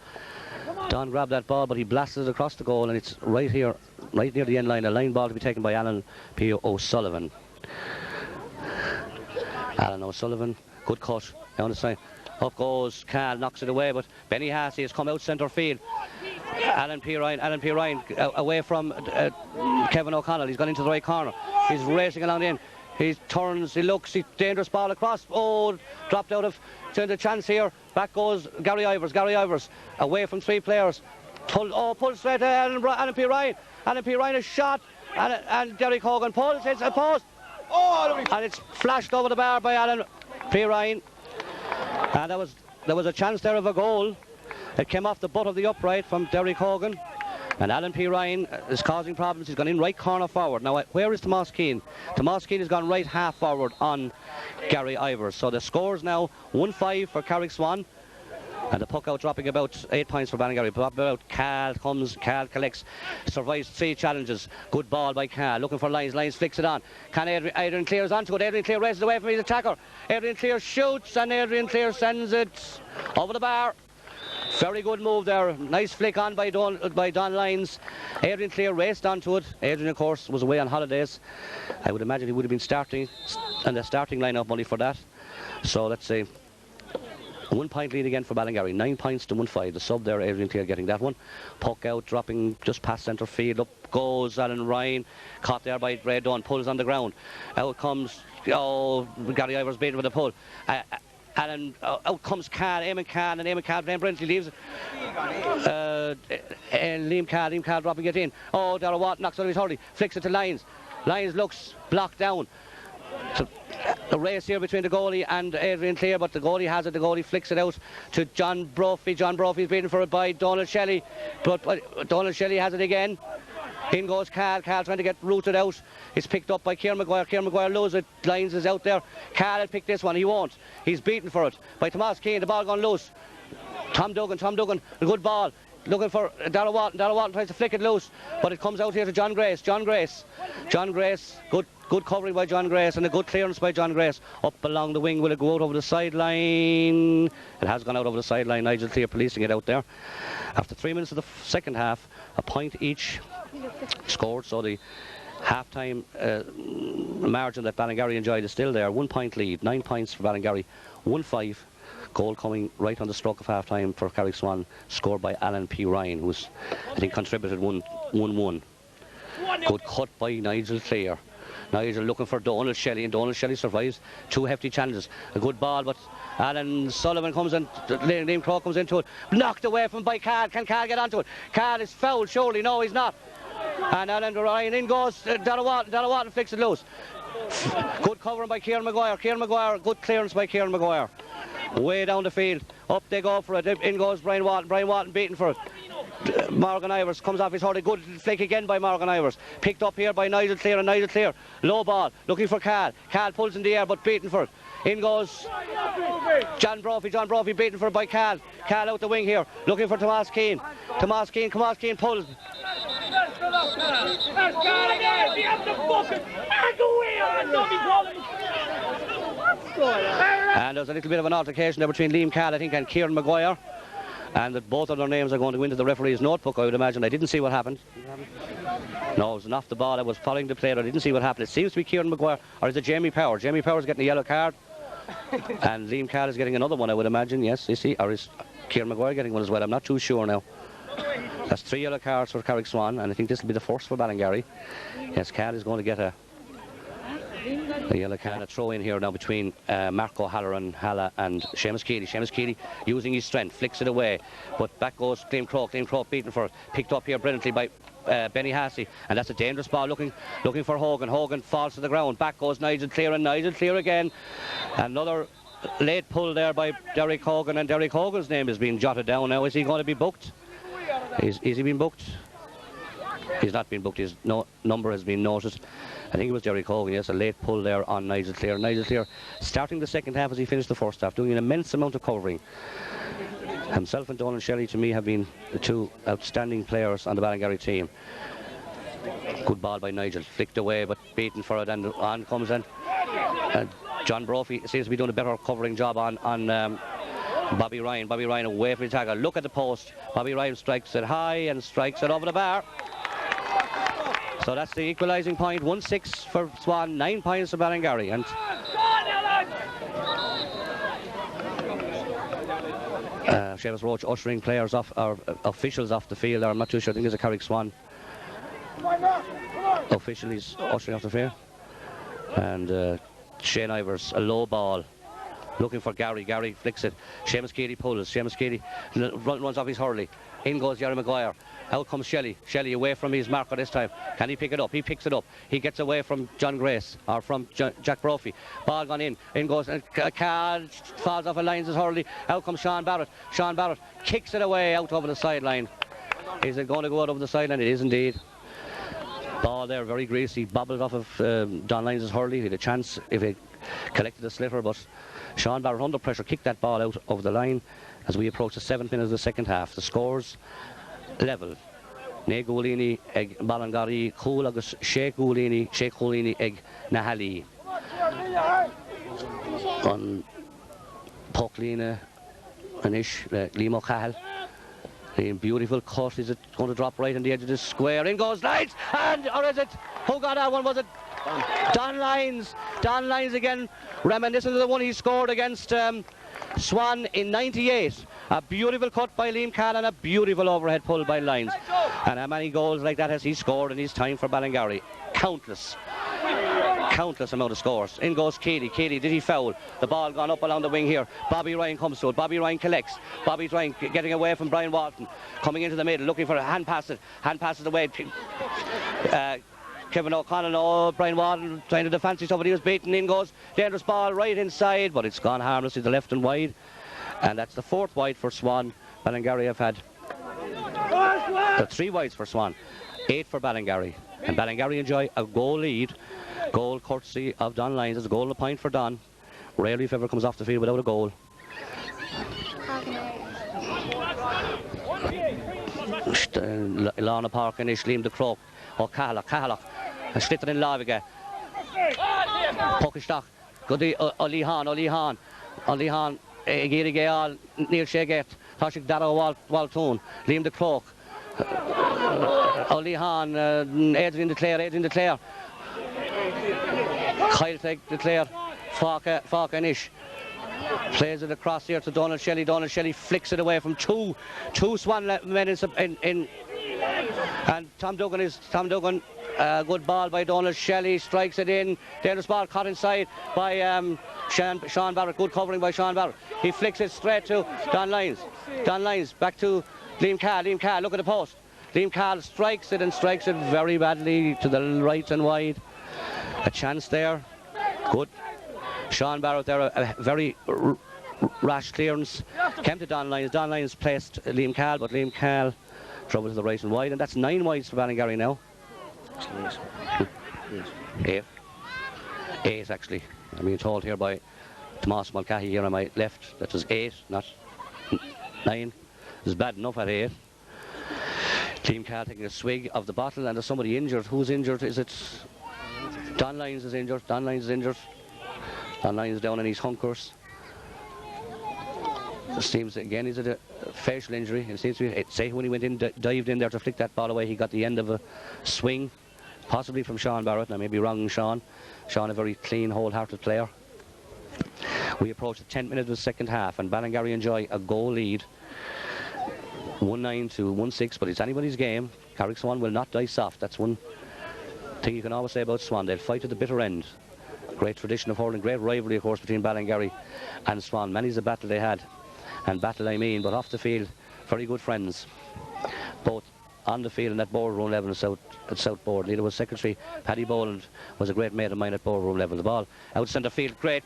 Don grabbed that ball, but he blasted it across the goal, and it's right here, right near the end line. A line ball to be taken by Alan P. O'Sullivan. Alan O'Sullivan, good cut down the side. Up goes Cal, knocks it away, but Benny Hassey has come out centre field. Alan P. Ryan away from Kevin O'Connell. He's gone into the right corner. He's racing along the end. He turns, he looks, dangerous ball across. Oh, dropped out of the chance here. Back goes Gary Ivers away from 3 players. Pulled straight to Alan P. Ryan. Alan P. Ryan is shot, and Derek Hogan pulls, hits a post. And it's flashed over the bar by Alan P. Ryan. And there was a chance there of a goal. It came off the butt of the upright from Derek Hogan. And Alan P. Ryan is causing problems. He's gone in right corner forward. Now, where is Tomas Keane? Tomas Keane has gone right half forward on Gary Ivers. So the score is now 1-5 for Carrickswan. And the puck out dropping about 8 points for Ballingarry. Cal collects, survives 3 challenges. Good ball by Cal, looking for Lyons. Lyons flicks it on. Can Adrian Clear's onto it. Adrian Clear races away from his attacker. Adrian Clear shoots, and Adrian Clear sends it over the bar. Very good move there. Nice flick on by Don Lyons. Adrian Clear raced onto it. Adrian, of course, was away on holidays. I would imagine he would have been starting and the starting lineup money for that. So let's see. 1 point lead again for Ballingarry. 9 points to 1-5. The sub there, Adrian Clear getting that one. Puck out, dropping just past centre field. Up goes Alan Ryan. Caught there by Ray Dunn. Pulls on the ground. Out comes, Gary Ivers beaten with a pull. Out comes Eamon Cal playing brilliantly, leaves it. And Liam Cal dropping it in. Oh, Darragh Watt knocks it on his hurley, flicks it to Lyons. Lyons looks blocked down. So, a race here between the goalie and Adrian Clear, but the goalie has it. The goalie flicks it out to John Brophy. John Brophy is beaten for it by Donald Shelley, but Donald Shelley has it again. In goes Carl. Carl trying to get rooted out. It's picked up by Kieran Maguire. Kieran Maguire loses it. Lyons is out there. Carl will pick this one. He won't. He's beaten for it by Tomas Keane. The ball gone loose. Tom Duggan. A good ball. Looking for Darrell Walton. Darrell Walton tries to flick it loose, but it comes out here to John Grace. John Grace. Good covering by John Grace and a good clearance by John Grace. Up along the wing. Will it go out over the sideline? It has gone out over the sideline. Nigel Clear policing it out there. After 3 minutes of the second half, a point each scored, so the half-time margin that Ballingarry enjoyed is still there. 1 point lead, 9 points for Ballingarry, 1-5. Goal coming right on the stroke of half-time for Carrickswan, scored by Alan P. Ryan, who's, I think, contributed 1-1. Good cut by Nigel Clear. Nigel looking for Donald Shelley, and Donald Shelley survives 2 hefty challenges. A good ball, but Alan Sullivan comes in, Liam Crow comes into it, knocked away from by Carl. Can Carl get onto it? Carl is fouled, surely. No, he's not. And Alan Ryan, in goes Darrell Walton flicks it loose. Good covering by Kieran Maguire. Good clearance by Kieran Maguire. Way down the field. Up they go for it. In goes Brian Walton. Brian Walton beaten for it. Morgan Ivers comes off his hurley. Good flick again by Morgan Ivers. Picked up here by Nigel Clear, and Nigel Clear. Low ball. Looking for Carl. Carl pulls in the air, but beaten for it. In goes John Brophy. John Brophy beaten for it by Carl. Carl out the wing here. Looking for Tomas Keane. Tomas Keane pulls. And there's a little bit of an altercation there between Liam Carl, I think, and Kieran Maguire. And that both of their names are going to go into the referee's notebook, I would imagine. I didn't see what happened. No, it was off the ball. I was following the player. I didn't see what happened. It seems to be Kieran Maguire, or is it Jamie Power? Jamie Power's getting a yellow card. And Liam Carl is getting another one, I would imagine. Yes, is he? Or is Kieran Maguire getting one as well? I'm not too sure now. That's 3 yellow cards for Carrickswan, and I think this will be the first for Ballingarry. Yes, Carl is going to get a yellow card. A throw in here now between Mark O'Halloran, Halla and Seamus Keeley. Seamus Keeley using his strength, flicks it away, but back goes Liam Crow beaten for it. Picked up here brilliantly by Benny Hassey, and that's a dangerous ball looking for Hogan. Hogan falls to the ground. Back goes Nigel Clear, and Nigel Clear again. Another late pull there by Derek Hogan, and Derek Hogan's name is being jotted down now. Is he going to be booked? Is he being booked? He's not been booked. His number has been noted. I think it was Derek Hogan. Yes, a late pull there on Nigel Clear. Nigel Clear starting the second half as he finished the first half, doing an immense amount of covering. Himself and Donald Shelley, to me, have been the 2 outstanding players on the Ballingarry team. Good ball by Nigel, flicked away but beaten for it, and on comes in. John Brophy seems to be doing a better covering job on Bobby Ryan. Bobby Ryan away from the tackle. Look at the post. Bobby Ryan strikes it high and strikes it over the bar. So that's the equalising point. 1-6 for Swan, 9 points for Ballingarry. And Seamus Roach ushering players off, or officials off the field. I'm not too sure. I think there's a Carrickswan official. He's ushering off the field. And Shane Ivers, a low ball. Looking for Gary. Gary flicks it. Seamus Keeley pulls. Seamus Keeley runs off his hurley. In goes Jerry Maguire. Out comes Shelley. Shelley away from his marker this time. Can he pick it up? He picks it up. He gets away from John Grace, or from Jack Brophy. Ball gone in. In goes, and Carl falls off a Lyons' hurley. Out comes Sean Barrett. Sean Barrett kicks it away out over the sideline. Is it going to go out over the sideline? It is indeed. Ball there, very greasy. Bobbled off of Don Lyons' hurley. He had a chance if he collected the slipper, but Sean Barrett under pressure kicked that ball out over the line as we approach the 7th minute of the second half. The scores level. Ne Gulini eg Ballingarry Cool agus Sheikh Gulini eg Nahali. On Pucklina Anish Limo Cahill. The beautiful cut. Is it going to drop right on the edge of the square? In goes Lyons, and or is it? Who got that one? Was it Don Lyons? Don Lyons again, reminiscent of the one he scored against Swan in '98. A beautiful cut by Liam Carl and a beautiful overhead pull by Lyons. And how many goals like that has he scored in his time for Ballingarry? Countless amount of scores. In goes Keeley. Keeley, did he foul? The ball gone up along the wing here. Bobby Ryan comes to it. Bobby Ryan collects. Bobby Ryan getting away from Brian Walton. Coming into the middle, looking for a hand pass it. Hand passes away. Kevin O'Connell, oh, Brian Warden trying to fancy somebody who's beaten. In goes dangerous ball right inside, but it's gone harmlessly to the left and wide. And that's the 4th wide for Swan. Ballingarry have had the 3 wides for Swan, 8 for Ballingarry. And Ballingarry enjoy a goal lead. Goal courtesy of Don Lyons. It's a goal and a point for Don. Rarely if ever comes off the field without a goal. Lana Park and Liam de Croc. Oh, Cahalach. Slitten in Lavige. Pokistach. Goody Olihan. Giri Gayal. Neil Sheget. Tashik Dara Waltoon. Liam de Croc. Olihan. Adrian de Clare. Kyle de Clare. Falk Ish. Plays it across here to Donald Shelley. Donald Shelley flicks it away from two Swan men in and Tom Duggan. Good ball by Donald Shelley. Strikes it in. Dangerous ball caught inside by Sean Barrett. Good covering by Sean Barrett. He flicks it straight to Don Lyons. Don Lyons back to Liam Cahill. Look at the post. Liam Cahill strikes it very badly to the right and wide. A chance there. Good. Sean Barrett there, a very rash clearance. Came to Don Lyons. Don Lyons placed Liam Cahill, but Liam Cahill trouble to the right and wide. And that's 9 wides for Ballingarry now. 8 actually. I'm being told here by Tomas Mulcahy here on my left that was 8, not 9. It's bad enough at 8. Liam Cahill taking a swig of the bottle, and there's somebody injured. Who's injured? Is it Don Lyons is injured? Don Lyons down in his hunkers. It seems again, is it a facial injury? It seems to be. Say when he went in, dived in there to flick that ball away, he got the end of a swing, possibly from Sean Barrett. Now, I may be wrong, Sean, a very clean, wholehearted player. We approach the 10th minute of the second half, and Ballingarry enjoy a goal lead, 1-9 to 1-6. But it's anybody's game. Carrick Swan will not die soft. That's one thing you can always say about Swan. They'll fight to the bitter end. Great tradition of hurling, great rivalry, of course, between Ballingarry and Swan. Many's the battle they had, and battle I mean, but off the field, very good friends, both on the field and at boardroom level at South Board. Leader was secretary. Paddy Boland was a great mate of mine at boardroom level. The ball out centre field, great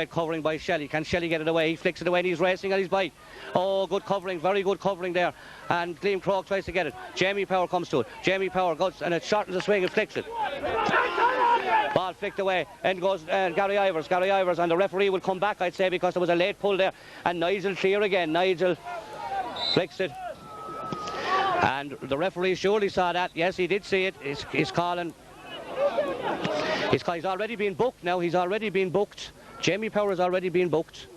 covering by Shelley. Can Shelley get it away? He flicks it away and he's racing on his bike. Oh, good covering, very good covering there. And Liam Croak tries to get it. Jamie Power comes to it. Jamie Power goes and it shortens the swing and flicks it. Ball flicked away and goes Gary Ivers, and the referee will come back, I'd say, because there was a late pull there. And Nigel clear again. Nigel flicks it. And the referee surely saw that. Yes, he did see it. He's calling. He's already been booked now. He's already been booked. Jamie Power has already been booked.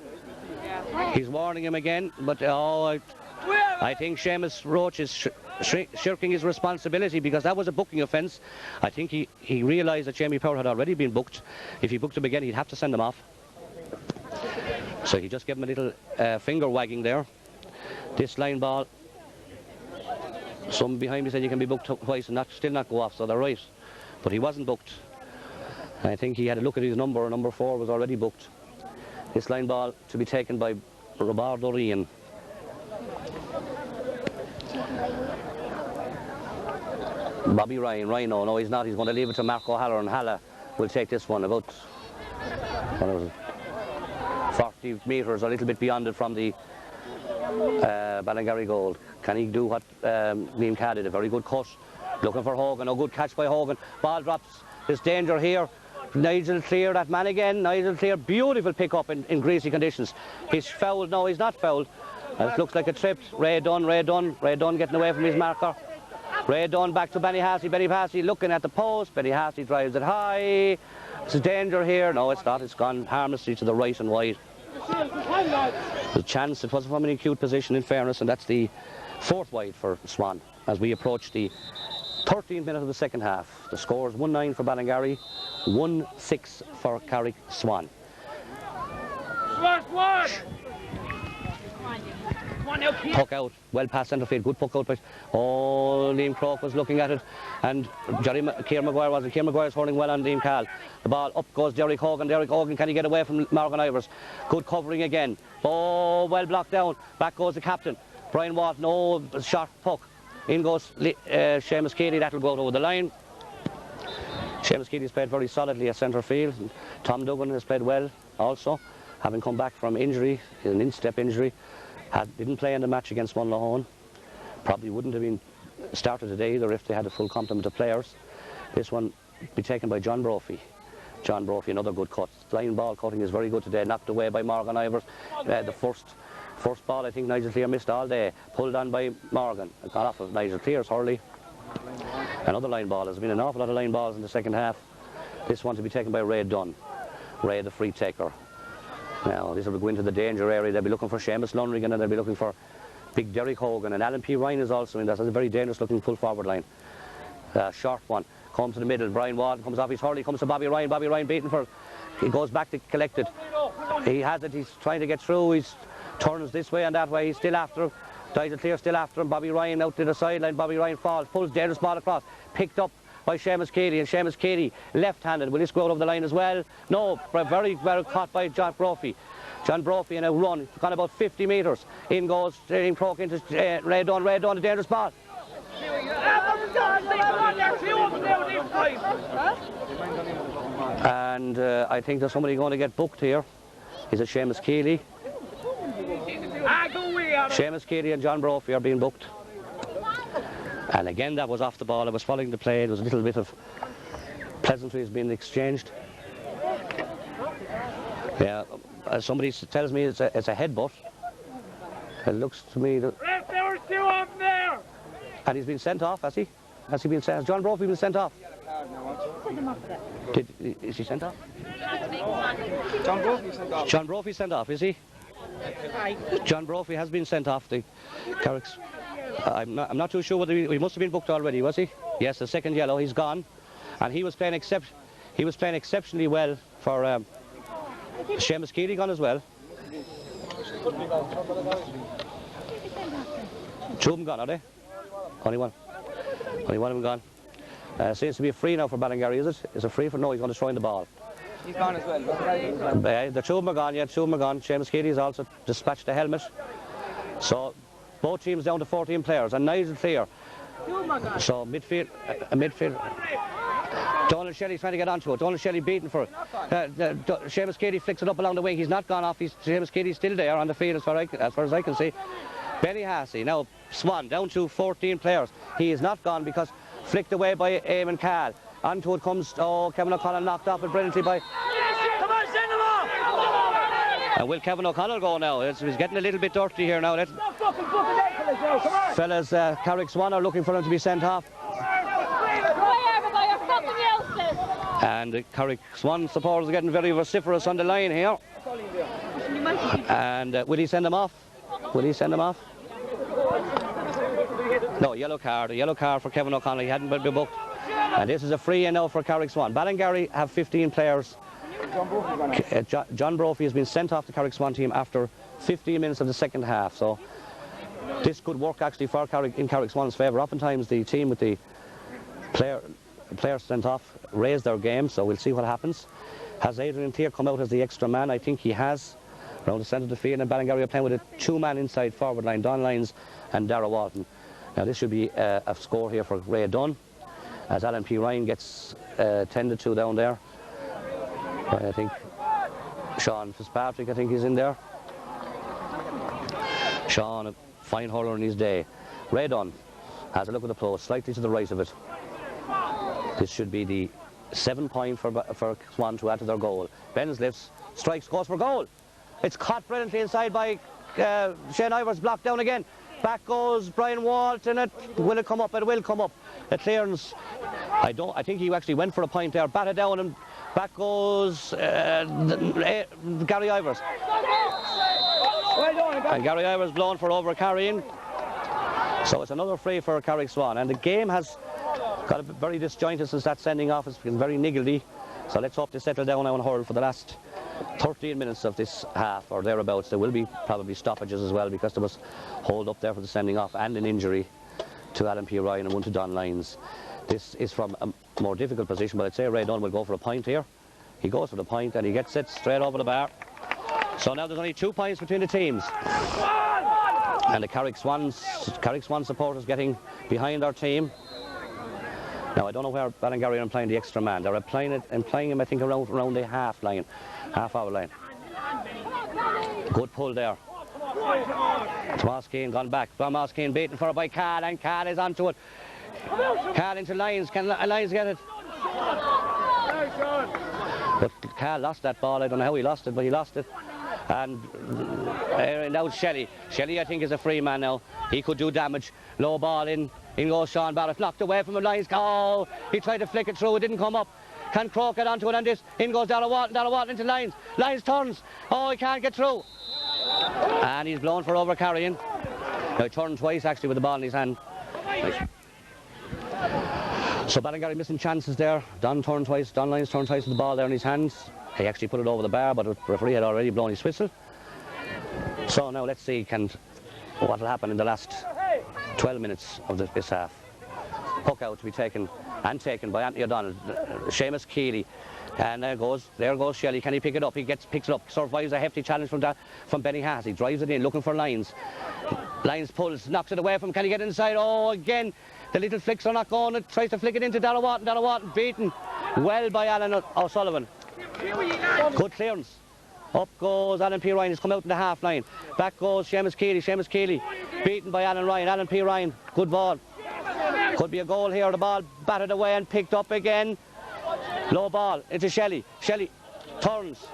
He's warning him again, but I think Seamus Roach is shirking his responsibility, because that was a booking offence. I think he realised that Jamie Power had already been booked. If he booked him again, he'd have to send him off. So he just gave him a little finger wagging there. This line ball, some behind me said you can be booked twice and still not go off, so they're right. But he wasn't booked. I think he had a look at his number. Number 4 was already booked. This line ball to be taken by Robardo Rian. Bobby Ryan, no, he's not. He's going to leave it to Mark O'Halloran, and Halla will take this one about 40 metres, a little bit beyond it from the Ballingarry goal. Can he do what Liam Cahill did? A very good cut. Looking for Hogan. A good catch by Hogan. Ball drops. There's danger here. Nigel Clear, that man again. Nigel Clear, beautiful pick up in greasy conditions. He's fouled. No, he's not fouled. It looks like a trip. Ray Dunn getting away from his marker. Ray Dunn back to Benny Hassey looking at the post. Benny Hassey drives it high. There's danger here. No, it's not. It's gone harmlessly to the right and wide. The chance, it wasn't from an acute position in fairness, and that's the 4th wide for Swan as we approach the 13th minute of the second half. The score is 1-9 for Ballingarry, 1-6 for Carrick Swan. Puck out, well past centre field, good puck out by Liam Croak was looking at it, and Kieran Maguire's holding well on Liam Cahill. The ball up goes Derek Hogan. Can he get away from Morgan Ivers? Good covering again. Oh, well blocked down. Back goes the captain, Brian Watt. No, short puck. In goes Seamus Keeley. That'll go over the line. Seamus Keely's played very solidly at centre field. And Tom Duggan has played well also, having come back from injury, an instep injury. Didn't play in the match against Munlahone. Probably wouldn't have been started today either if they had a full complement of players. This one be taken by John Brophy. John Brophy, another good cut. Line ball cutting is very good today, knocked away by Morgan Ivers. The first ball I think Nigel Clear missed all day, pulled on by Morgan. It got off of Nigel Clear's Hurley. Another line ball. There's been an awful lot of line balls in the second half. This one to be taken by Ray Dunn. Ray the free taker. Now this will go into the danger area. They'll be looking for Seamus Lunrigan and they'll be looking for big Derek Hogan, and Alan P. Ryan is also in that. That's a very dangerous looking full forward line. Short one. Comes to the middle. Brian Walton comes off his hurley, comes to Bobby Ryan. Bobby Ryan beaten for. He goes back to collect it. He has it. He's trying to get through. He's turns this way and that way. He's still after him. Nigel Clear still after him. Bobby Ryan out to the sideline. Bobby Ryan falls, pulls dangerous ball across. Picked up by Seamus Cady, and Seamus Cady left-handed. Will this go out over the line as well? No. Very well caught by John Brophy. John Brophy in a run. Gone about 50 metres. In goes Ian Croak into Ray Dunn. Ray Dunn, a dangerous ball. And I think there's somebody going to get booked here. Is it Seamus Keely? Seamus Keely and John Brophy are being booked. And again, that was off the ball. It was following the play. There was a little bit of pleasantries being exchanged. Yeah, somebody tells me it's a headbutt. It looks to me that... There were two of them there! And he's been sent off, has he? Has he been sent? Has John Brophy been sent off? Is he sent off? John Brophy sent off. John Brophy sent off, is he? John Brophy has been sent off the Carricks. I'm not too sure whether he must have been booked already, was he? Yes, the second yellow, he's gone. And he was playing exceptionally well for Seamus Keely gone as well. Two of them gone, are they? Only one. Only one of them gone. Seems to be a free now for Ballingarry, is it? Is it free for? No, he's going to throw in the ball. He's gone as well. The two of them are gone, yeah, two of them are gone. Seamus Keely has also dispatched the helmet. So both teams down to 14 players, and Nigel Clear. So midfield. Donald Shelley's trying to get onto it. Donald Shelley beaten for it. Seamus Keely flicks it up along the wing. He's not gone off. Seamus Keely's still there on the field as far as I can see. Benny Hassey, now Swan, down to 14 players. He is not gone because flicked away by Eamon Cahill. Onto it comes, Kevin O'Connell knocked off it brilliantly by... Come on, send him off! And will Kevin O'Connell go now? He's getting a little bit dirty here now. Fellas, Carrick's one are looking for him to be sent off. And the Carrick Swan supporters are getting very vociferous on the line here. And will he send them off? Will he send them off? No, yellow card. A yellow card for Kevin O'Connell. He hadn't been booked. And this is a free in now for Carrick Swan. Ballingarry have 15 players. John Brophy has been sent off the Carrick Swan team after 15 minutes of the second half. So this could work actually for in Carrick Swan's favour. Oftentimes the team with the players sent off raise their game, so we'll see what happens. Has Adrian Clear come out as the extra man? I think he has. Around the centre of the field, and Ballingarry are playing with a two-man inside forward line, Don Lyons and Dara Walton. Now this should be a score here for Ray Dunn, as Alan P. Ryan gets tended to down there. I think Sean Fitzpatrick, I think he's in there. Sean, a fine hurler in his day. Ray Dunn has a look at the post, slightly to the right of it. This should be the 7 point for Swan to add to their goal. Benz lifts, strikes, goes for goal. It's caught brilliantly inside by Shane Ivers, blocked down again. Back goes Brian Walton. Will it come up? It will come up. The clearance. I think he actually went for a point there. Batted down and back goes Gary Ivers. And Gary Ivers blown for over carrying. So it's another free for Carrick Swan. And the game has got a bit very disjointed since that sending off. It's been very niggledy. So let's hope they settle down now and hurl for the last 13 minutes of this half or thereabouts. There will be probably stoppages as well because there was hold up there for the sending off and an injury to Alan P. Ryan and one to Don Lyons. This is from a more difficult position, but I'd say Ray Dunn will go for a point here. He goes for the point and he gets it straight over the bar. So now there's only 2 points between the teams. And the Carrick Swan supporters getting behind our team. Now I don't know where Ballingarry are implying the extra man. They're implying him I think around the half hour line. Good pull there. Tomas Keane gone back. Tomas Keane beaten for it by Carl, and Carl is onto it. Carl into Lyons. Can Lyons get it? But Carl lost that ball. I don't know how he lost it, but he lost it. And now Shelley. Shelley, I think, is a free man now. He could do damage. Low ball in. In goes Sean Barrett. Knocked away from him. Lyons. Oh, he tried to flick it through. It didn't come up. Can Croke get onto it on this? In goes Darragh Walton into Lyons. Lyons turns. Oh, he can't get through. And he's blown for over carrying. Now he turned twice actually with the ball in his hand. So Ballingarry missing chances there. Don Lyons turned twice with the ball there in his hands. He actually put it over the bar, but the referee had already blown his whistle. So now let's see what will happen in the last 12 minutes of this half. Puck out to be taken by Anthony O'Donnell. Seamus Keeley. And there goes Shelley. Can he pick it up? He picks it up, survives a hefty challenge from Benny Haas. He drives it in, looking for Lyons. Lyons pulls, knocks it away from him. Can he get inside? Oh, again, the little flicks are not going. It tries to flick it into Darragh Walton. Darragh Walton beaten well by Alan O'Sullivan. Good clearance. Up goes Alan P. Ryan. He's come out in the half line. Back goes Seamus Keeley. Seamus Keeley beaten by Alan Ryan. Alan P. Ryan. Good ball. Could be a goal here. The ball batted away and picked up again. Low ball into Shelley. Shelley turns.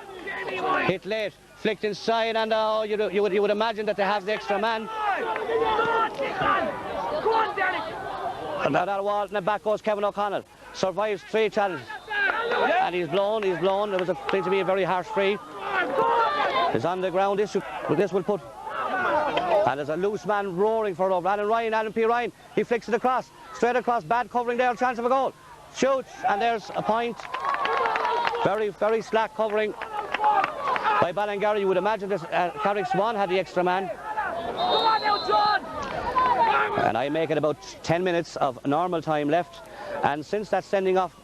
Hit late. Flicked inside, and you would imagine that they have the extra man. And now that wall, and then back goes Kevin O'Connell. Survives 3 challenges. And he's blown. There was going to be a very harsh free. He's on the ground. This will put. And there's a loose man roaring for it over. Alan P. Ryan. He flicks it across. Straight across. Bad covering there. Chance of a goal. Shoots. And there's a point. Very, very slack covering by Ballingarry. You would imagine that Carrick Swan had the extra man. And I make it about 10 minutes of normal time left. And since that sending off,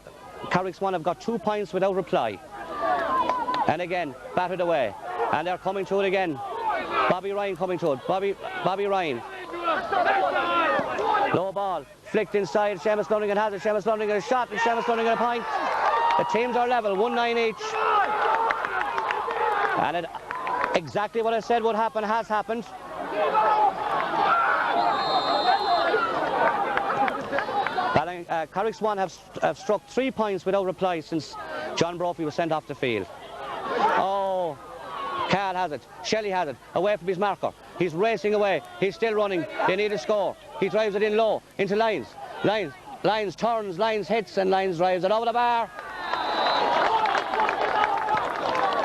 Carrick Swan have got 2 points without reply. And again, battered away. And they're coming to it again. Bobby Ryan coming to it. Bobby Ryan. Low ball. Flicked inside. Seamus Lunningan has it. Seamus Lunningan a shot. And Seamus Lunningan a point. The teams are level. 1-9 each. And exactly what I said would happen has happened. Carrick Swan have struck 3 points without reply since John Brophy was sent off the field. Oh, Carl has it. Shelley has it. Away from his marker. He's racing away. He's still running. They need a score. He drives it in low into Lyons. Lyons turns. Lyons hits, and Lyons drives it over the bar.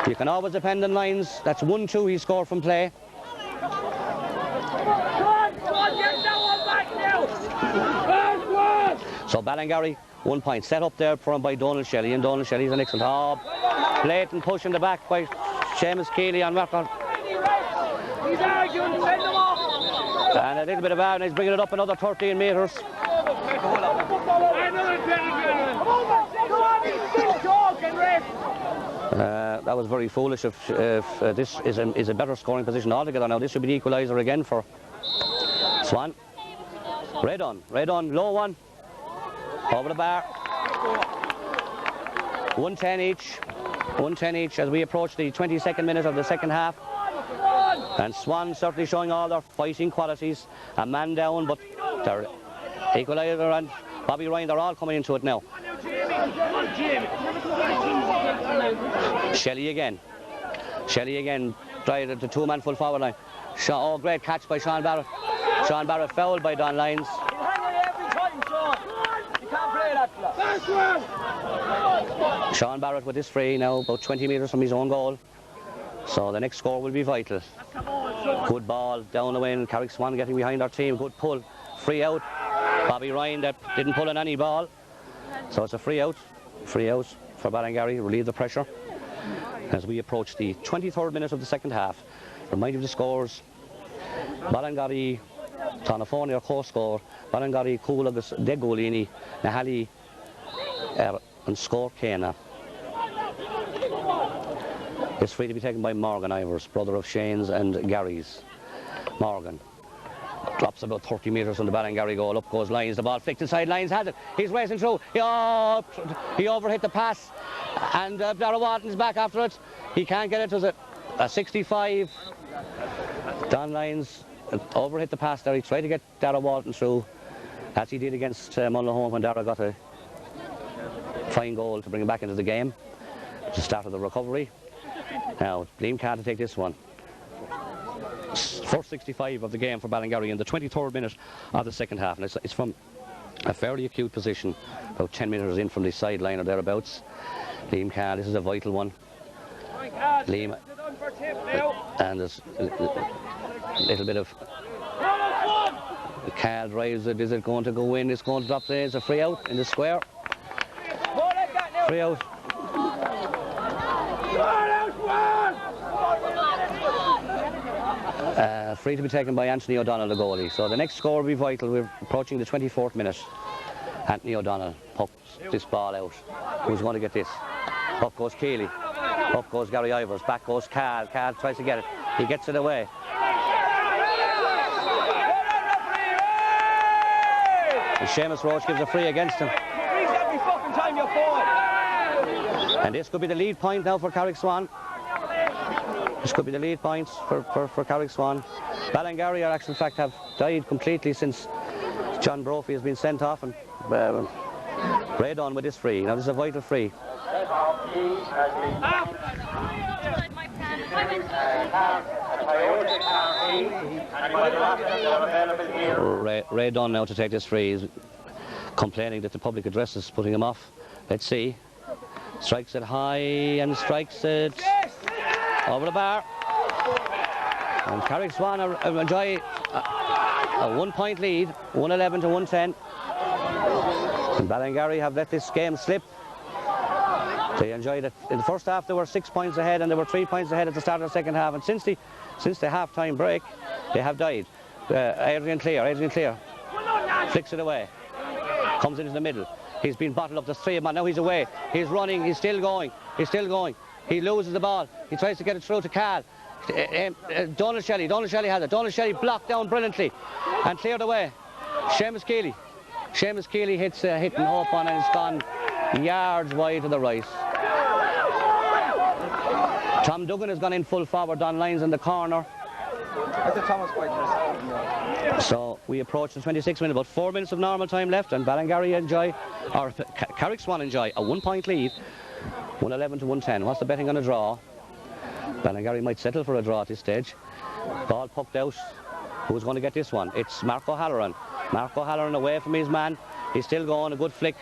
You can always depend on Lyons. That's 1-2 he scored from play. So Ballingarry, 1 point. Set up there for him by Donald Shelley, and Donald Shelley's an excellent job. Blatant push in the back by Seamus Keeley on record. And a little bit of air, and he's bringing it up another 13 metres. That was very foolish. If this is a better scoring position altogether now, this should be the equaliser again for Swan. Red on, low one. Over the bar. 1-10 each. 1-10 each as we approach the 22nd minute of the second half. And Swan certainly showing all their fighting qualities. A man down, but their equaliser and Bobby Ryan, they're all coming into it now. Shelley again. Tried the 2-man full forward line. Oh, great catch by Sean Barrett. Sean Barrett fouled by Don Lyons. Sean Barrett with this free now, about 20 metres from his own goal. So the next score will be vital. Good ball down the wing. Carrick Swan getting behind our team. Good pull. Free out. Bobby Ryan that didn't pull in any ball. So it's a free out. Free out for Ballingarry. Relieve the pressure as we approach the 23rd minute of the second half. Remind you of the scores. Ballingarry, Tanafoni or co-score. Ballingarry, Coolagus, De Golini, Nahali, and score Kena. It's free to be taken by Morgan Ivers, brother of Shane's and Gary's. Morgan Drops about 30 metres from the Ballingarry goal. Up goes Lyons. The ball flicked inside. Lyons has it. He's racing through. He overhit the pass. And Darragh Walton's back after it. He can't get it. It was a 65. Don Lyons overhit the pass there. He tried to get Darragh Walton through, as he did against Mullahoe when Darragh got a fine goal to bring him back into the game. It's the start of the recovery. Now, Liam can't take this one. First 65 of the game for Ballingarry in the 23rd minute of the second half. And it's from a fairly acute position, about 10 metres in from the sideline or thereabouts. Liam Carr, this is a vital one. Liam, and there's a little bit of Carl drives it. Is it going to go in? It's going to drop there. It's a free out in the square. Free out. Free to be taken by Anthony O'Donnell, the goalie. So the next score will be vital. We're approaching the 24th minute. Anthony O'Donnell pokes this ball out. Who's going to get this? Up goes Keeley. Up goes Gary Ivers. Back goes Carl. Carl tries to get it. He gets it away. And Seamus Roach gives a free against him. And this could be the lead point now for Carrickswan. This could be the lead points for Carrickswan. Ballingarry are actually, in fact, have died completely since John Brophy has been sent off, and Ray on with this free. Now this is a vital free. Ray Dunn now to take this free. He's complaining that the public address is putting him off. Let's see. Strikes it high and strikes it over the bar. And Carrickswan enjoy a 1 point lead, 111 to 110. And Ballingarry have let this game slip. They enjoyed it. In the first half they were 6 points ahead, and they were 3 points ahead at the start of the second half. And since the half-time break, they have died. Adrian Clear flicks it away. Comes into the middle. He's been bottled up. There's three of them. Now he's away. He's running. He's still going. He loses the ball. He tries to get it through to Carl. Donald Shelley has it. Donald Shelley blocked down brilliantly and cleared away. Seamus Keeley hits hitting hope on, and it's gone yards wide to the right. Tom Duggan has gone in full forward. Don Lyons in the corner. So we approach the 26th minute, about 4 minutes of normal time left, and Ballingarry Carrickswan enjoy a 1 point lead, 111 to 110. What's the betting on a draw? Ballingarry might settle for a draw at this stage. Ball poked out. Who's going to get this one? It's Mark O'Halloran. Mark O'Halloran away from his man. He's still going, a good flick.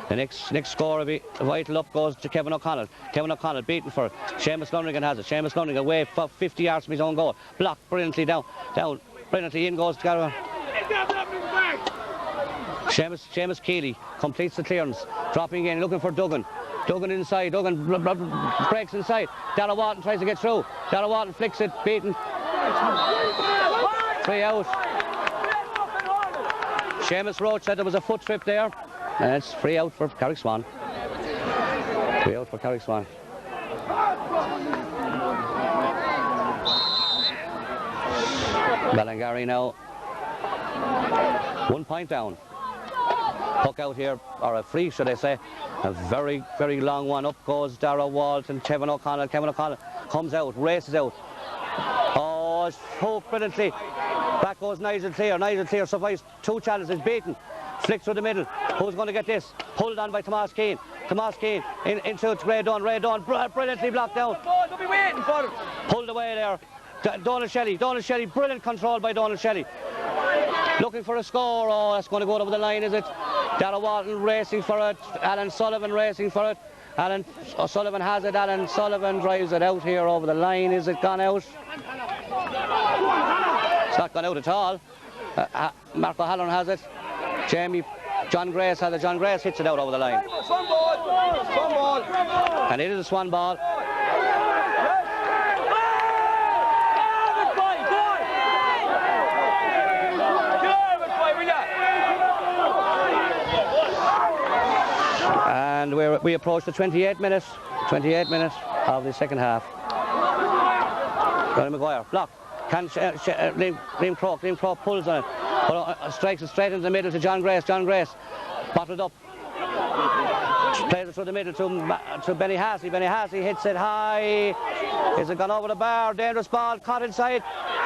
The next score will be vital. Up goes to Kevin O'Connell. Kevin O'Connell beaten for it. Seamus Lundrigan has it. Seamus Lundrigan away 50 yards from his own goal. Blocked brilliantly down. Brilliantly in goes Gareth. Seamus Keeley completes the clearance. Dropping in, looking for Duggan. Duggan inside. Duggan breaks inside. Darragh Walton tries to get through. Darragh Walton flicks it. Beaten. 3 out. Seamus Roach said there was a foot trip there. And it's 3 out for Carrickswan. 3 out for Carrickswan. Ballingarry now 1 point down. Puck out here, or a free should I say. A very, very long one. Up goes Darragh Walton, Kevin O'Connell. Kevin O'Connell comes out, races out. Oh, it's poked brilliantly. Back goes Nigel Clear. Nigel Clear survives 2 challenges, beaten. Flick through the middle. Who's going to get this? Pulled on by Tomas Keane. Tomas Keane into Ray Dunn. Ray Dunn brilliantly blocked down. They'll be waiting for him. Pulled away there. Donald Shelley, brilliant control by Donald Shelley. Looking for a score. Oh, that's going to go over the line, is it? Darragh Walton racing for it. Alan Sullivan racing for it. Alan Sullivan has it. Alan Sullivan drives it out here over the line. Is it gone out? It's not gone out at all. Mark O'Halloran has it. John Grace has it. John Grace hits it out over the line. Swan ball. And it is a swan ball. And we approach the 28th minute of the second half. Ronnie Maguire, block. Liam Croke pulls on it. Strikes it straight into the middle to John Grace. John Grace, bottled up. Plays it through the middle to Benny Hassey. Benny Hassey hits it high. Is it gone over the bar? Dangerous ball, caught inside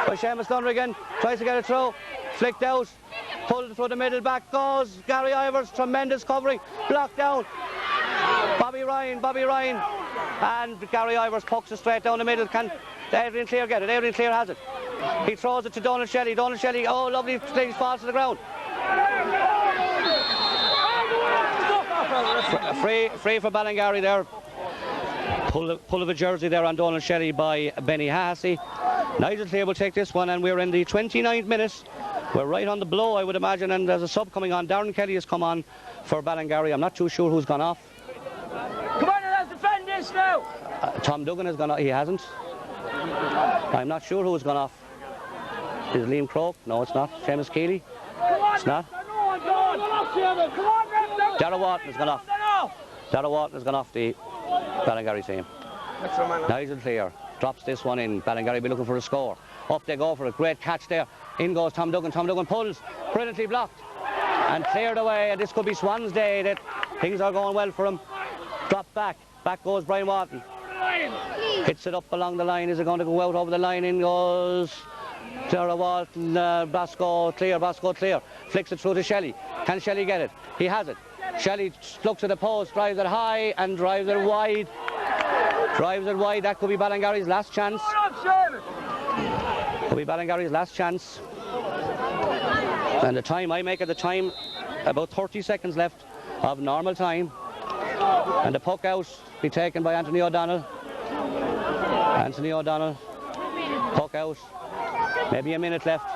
by Seamus Dunrigan. Tries to get it through. Flicked out. Pulled through the middle. Back goes Gary Ivers. Tremendous covering. Blocked down. Bobby Ryan. And Gary Ivers pokes it straight down the middle. Can Adrian Clear get it? Adrian Clear has it. He throws it to Donald Shelley. Donald Shelley, oh, lovely things, falls to the ground. Free for Ballingarry there. Pull of a jersey there on Donald Shelley by Benny Hassey. Nigel Clear will take this one, and we're in the 29th minute. We're right on the blow, I would imagine, and there's a sub coming on. Darren Kelly has come on for Ballingarry. I'm not too sure who's gone off. Come on, let's defend this now. Tom Duggan has gone off. He hasn't. I'm not sure who's gone off. Is it Liam Croke? No, it's not. Seamus Keeley? It's not. Darragh Walton has gone off. Darragh Walton has gone off the Ballingarry team. Nigel Clear drops this one in. Ballingarry be looking for a score. Up they go for a great catch there. In goes Tom Duggan. Tom Duggan pulls. Brilliantly blocked. And cleared away. And this could be Swan's day. That things are going well for him. Drop back. Back goes Brian Walton. Hits it up along the line. Is it going to go out over the line? In goes Darragh Walton. Bosco clear. Flicks it through to Shelley. Can Shelley get it? He has it. Shelley looks at the post, drives it high and drives it wide. That could be Ballingarry's last chance. Could be Ballingarry's last chance. And the time, I make at the time, about 30 seconds left of normal time. And the puck out be taken by Anthony O'Donnell. Puck out. Maybe a minute left.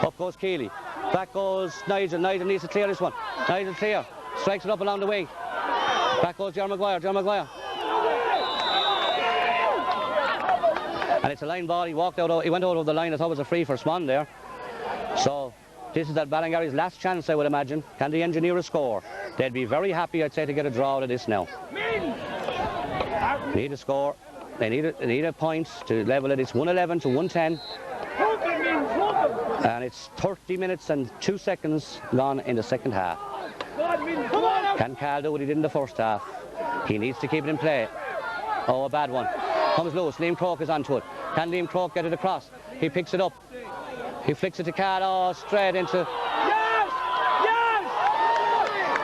Up goes Keeley. Back goes Nigel. Nigel needs to clear this one. Nigel clear. Strikes it up along the wing. Back goes John Maguire. And it's a line ball. He went out over the line. I thought it was a free for Swan there. So this is that Ballingarry's last chance, I would imagine. Can they engineer a score? They'd be very happy, I'd say, to get a draw out of this now. Need a score. They need a point to level it. It's 111 to 110. And it's 30 minutes and 2 seconds gone in the second half. Can Cal do what he did in the first half? He needs to keep it in play. Oh, a bad one. Comes loose. Liam Croke is onto it. Can Liam Croke get it across? He picks it up. He flicks it to Cal. Oh, straight into...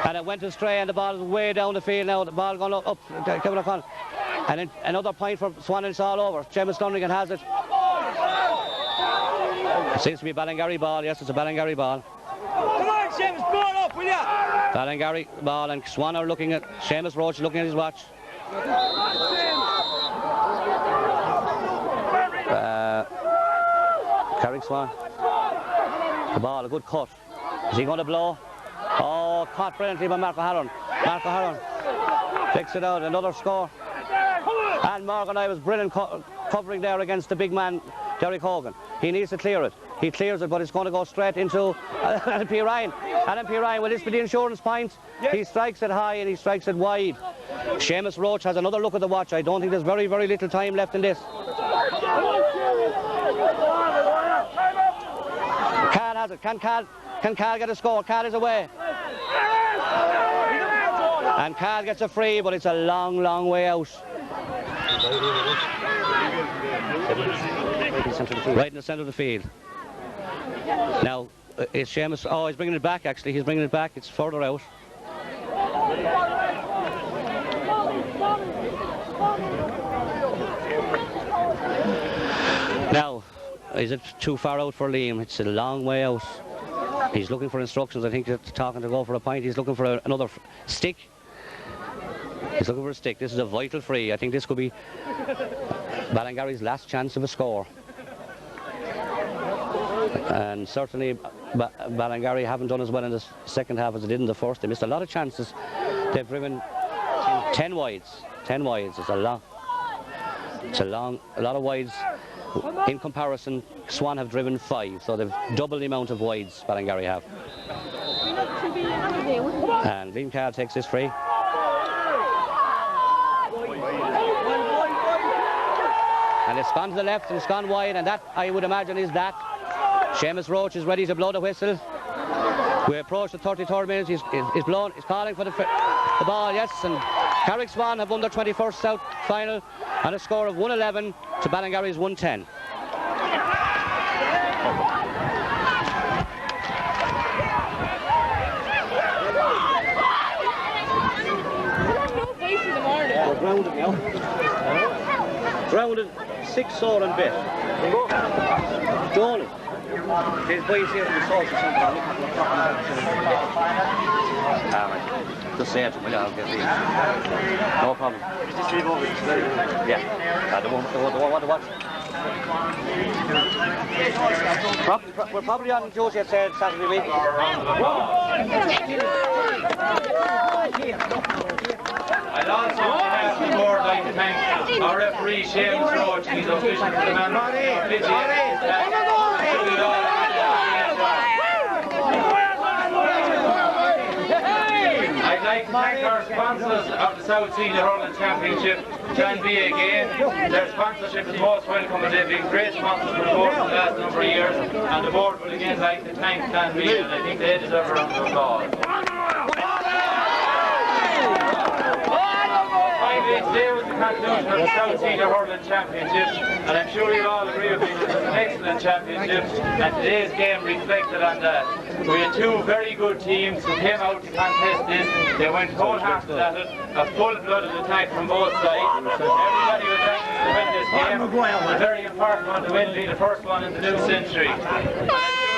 And it went astray, and the ball is way down the field now. The ball going up. Kevin O'Connell. And then another point for Swan, and it's all over. Seamus Dunrigan has it. It seems to be a Ballingarry ball. Yes, it's a Ballingarry ball. Come on, Seamus, blow it up, will ya? Ballingarry ball, and Swan are looking at... Seamus Roach looking at his watch. Carrick Swan. The ball, a good cut. Is he going to blow? Oh, caught brilliantly by Marco Harron. Marco Harron picks it out, another score. And Morgan I was brilliant covering there against the big man, Derek Hogan. He needs to clear it. He clears it, but it's going to go straight into Alan P. Ryan. Alan P. Ryan, will this be the insurance point? Yes. He strikes it high and he strikes it wide. Seamus Roach has another look at the watch. I don't think there's very, very little time left in this. Cal has it. Can Cal get a score? Cal is away. And Cal gets a free, but it's a long, long way out. Right in the centre of the field. Now, it's Seamus. Oh, he's bringing it back, actually. He's bringing it back. It's further out. Now, is it too far out for Liam? It's a long way out. He's looking for instructions. I think he's talking to go for a point. He's looking for another stick. He's looking for a stick. This is a vital free. I think this could be Ballingarry's last chance of a score. And certainly Ballingarry haven't done as well in the second half as they did in the first. They missed a lot of chances. They've driven 10 wides. 10 wides. It's a lot of wides. In comparison, Swan have driven 5, so they've double the amount of wides Ballingarry have. And Liam Carr takes this free. And it's gone to the left and it's gone wide, and that, I would imagine, is that. Seamus Roach is ready to blow the whistle. We approach the 33rd minute. He's blown. He's calling for the ball, yes. And Carrick Swan have won their 21st South final on a score of 111 to Ballingarry's 110. We're grounded now. Grounded 6 sore and bit. Donald. His boys here in the sauce or something. Just say it to me, I'll get these. No problem. Yeah. The one to watch. We're probably on Josie had said Saturday week. I'd also have the board like to thank our referee Seamus Roach. He's official for the man. I'd like to thank our sponsors of the South Senior Hurling Championship, John B. again. Their sponsorship is most welcome and they've been great sponsors for the board for the last number of years. And the board would again like to thank John B. and I think they deserve a round of applause. Today was the conclusion of the South Senior Hurling Championship, and I'm sure you'll all agree with me that it was an excellent championship, and today's game reflected on that. We had two very good teams who came out to contest this. They went wholehearted at it, a full-blooded attack from both sides. Everybody was anxious to win this game, a very important one to win, being the first one in the new century.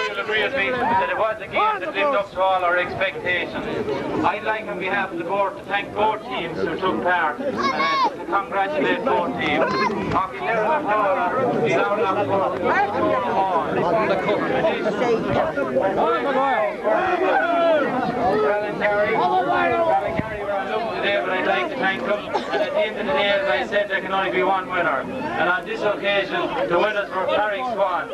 You'll agree with me that it was a game that lived up to all our expectations. I'd like on behalf of the board to thank both teams who took part and to congratulate both teams. Today, but I'd like to thank them, and at the end of the day, as I said, there can only be one winner, and on this occasion the winners were Carrick Swan.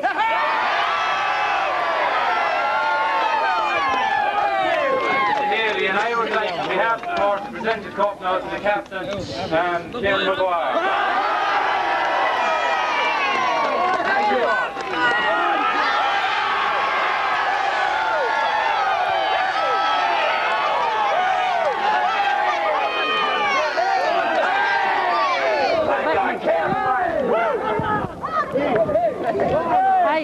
And I would like, on behalf of the board, to present the cup now to the captain, Kieran Maguire. Thank you all. Hi.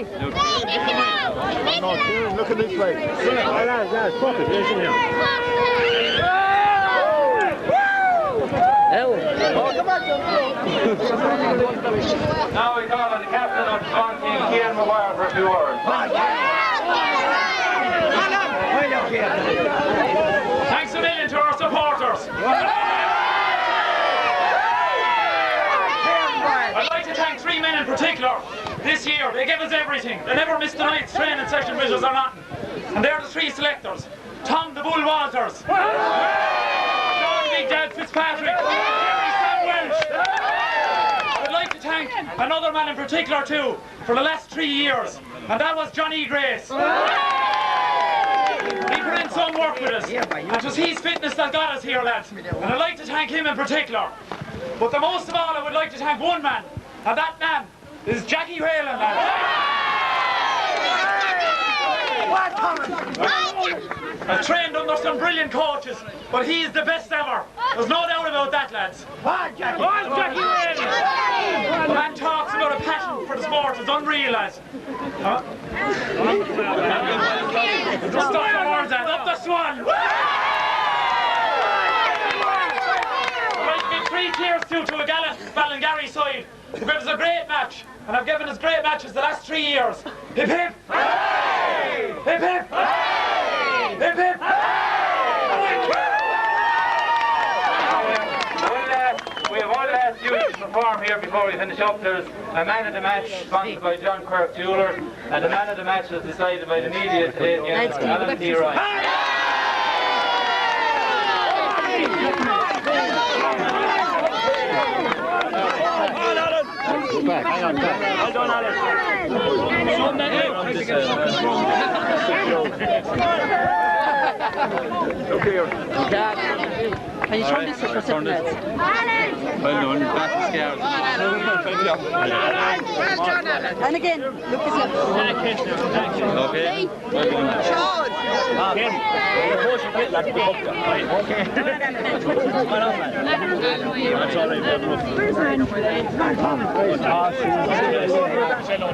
Look at this way. That's perfect, isn't it? Now we call on the captain of the Swan team, Kieran Maguire, for a few words. Thanks a million to our supporters. I'd like to thank 3 men in particular. This year, they gave us everything. They never missed a night's training session with us or nothing. And they're the 3 selectors. Tom the Bull Walters, John Big Dad Fitzpatrick, Jerry Sam Welsh. I'd like to thank another man in particular too, for the last 3 years. And that was Johnny Grace. He put in some work with us. And it was his fitness that got us here, lads. And I'd like to thank him in particular. But the most of all, I would like to thank one man. And that man is Jackie Whalen, lads. I've trained under some brilliant coaches, but he's the best ever. There's no doubt about that, lads. Jackie Whalen! The man talks about a passion for the sport. It's unreal, lads. Huh? Just stop the words, lads. Up the Swan! I'd like to give 3 cheers to a gallant Ballingarry side who gave us a great match, and have given us great matches the last 3 years. Hip hip! Hey! Hip hip! Hey! Hip hip! We have one last duty to perform here before we finish up. There's a man of the match sponsored by John Quirk Jeweller, and the man of the match is decided by the media today, Alan T. Ryan. Hang on, well done, Alan. Look here. You can't. Can you turn this up for 7 minutes? Well done, back to scared. And again, look at Okay. Well done.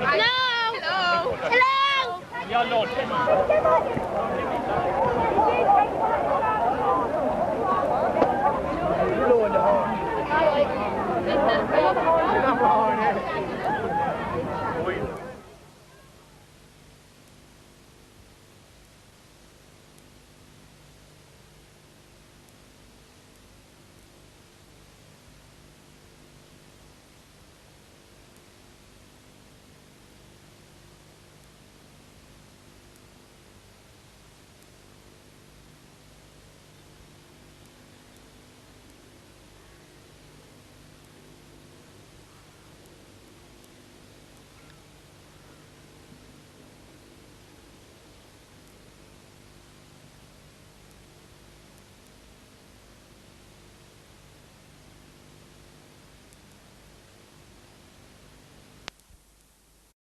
Hello.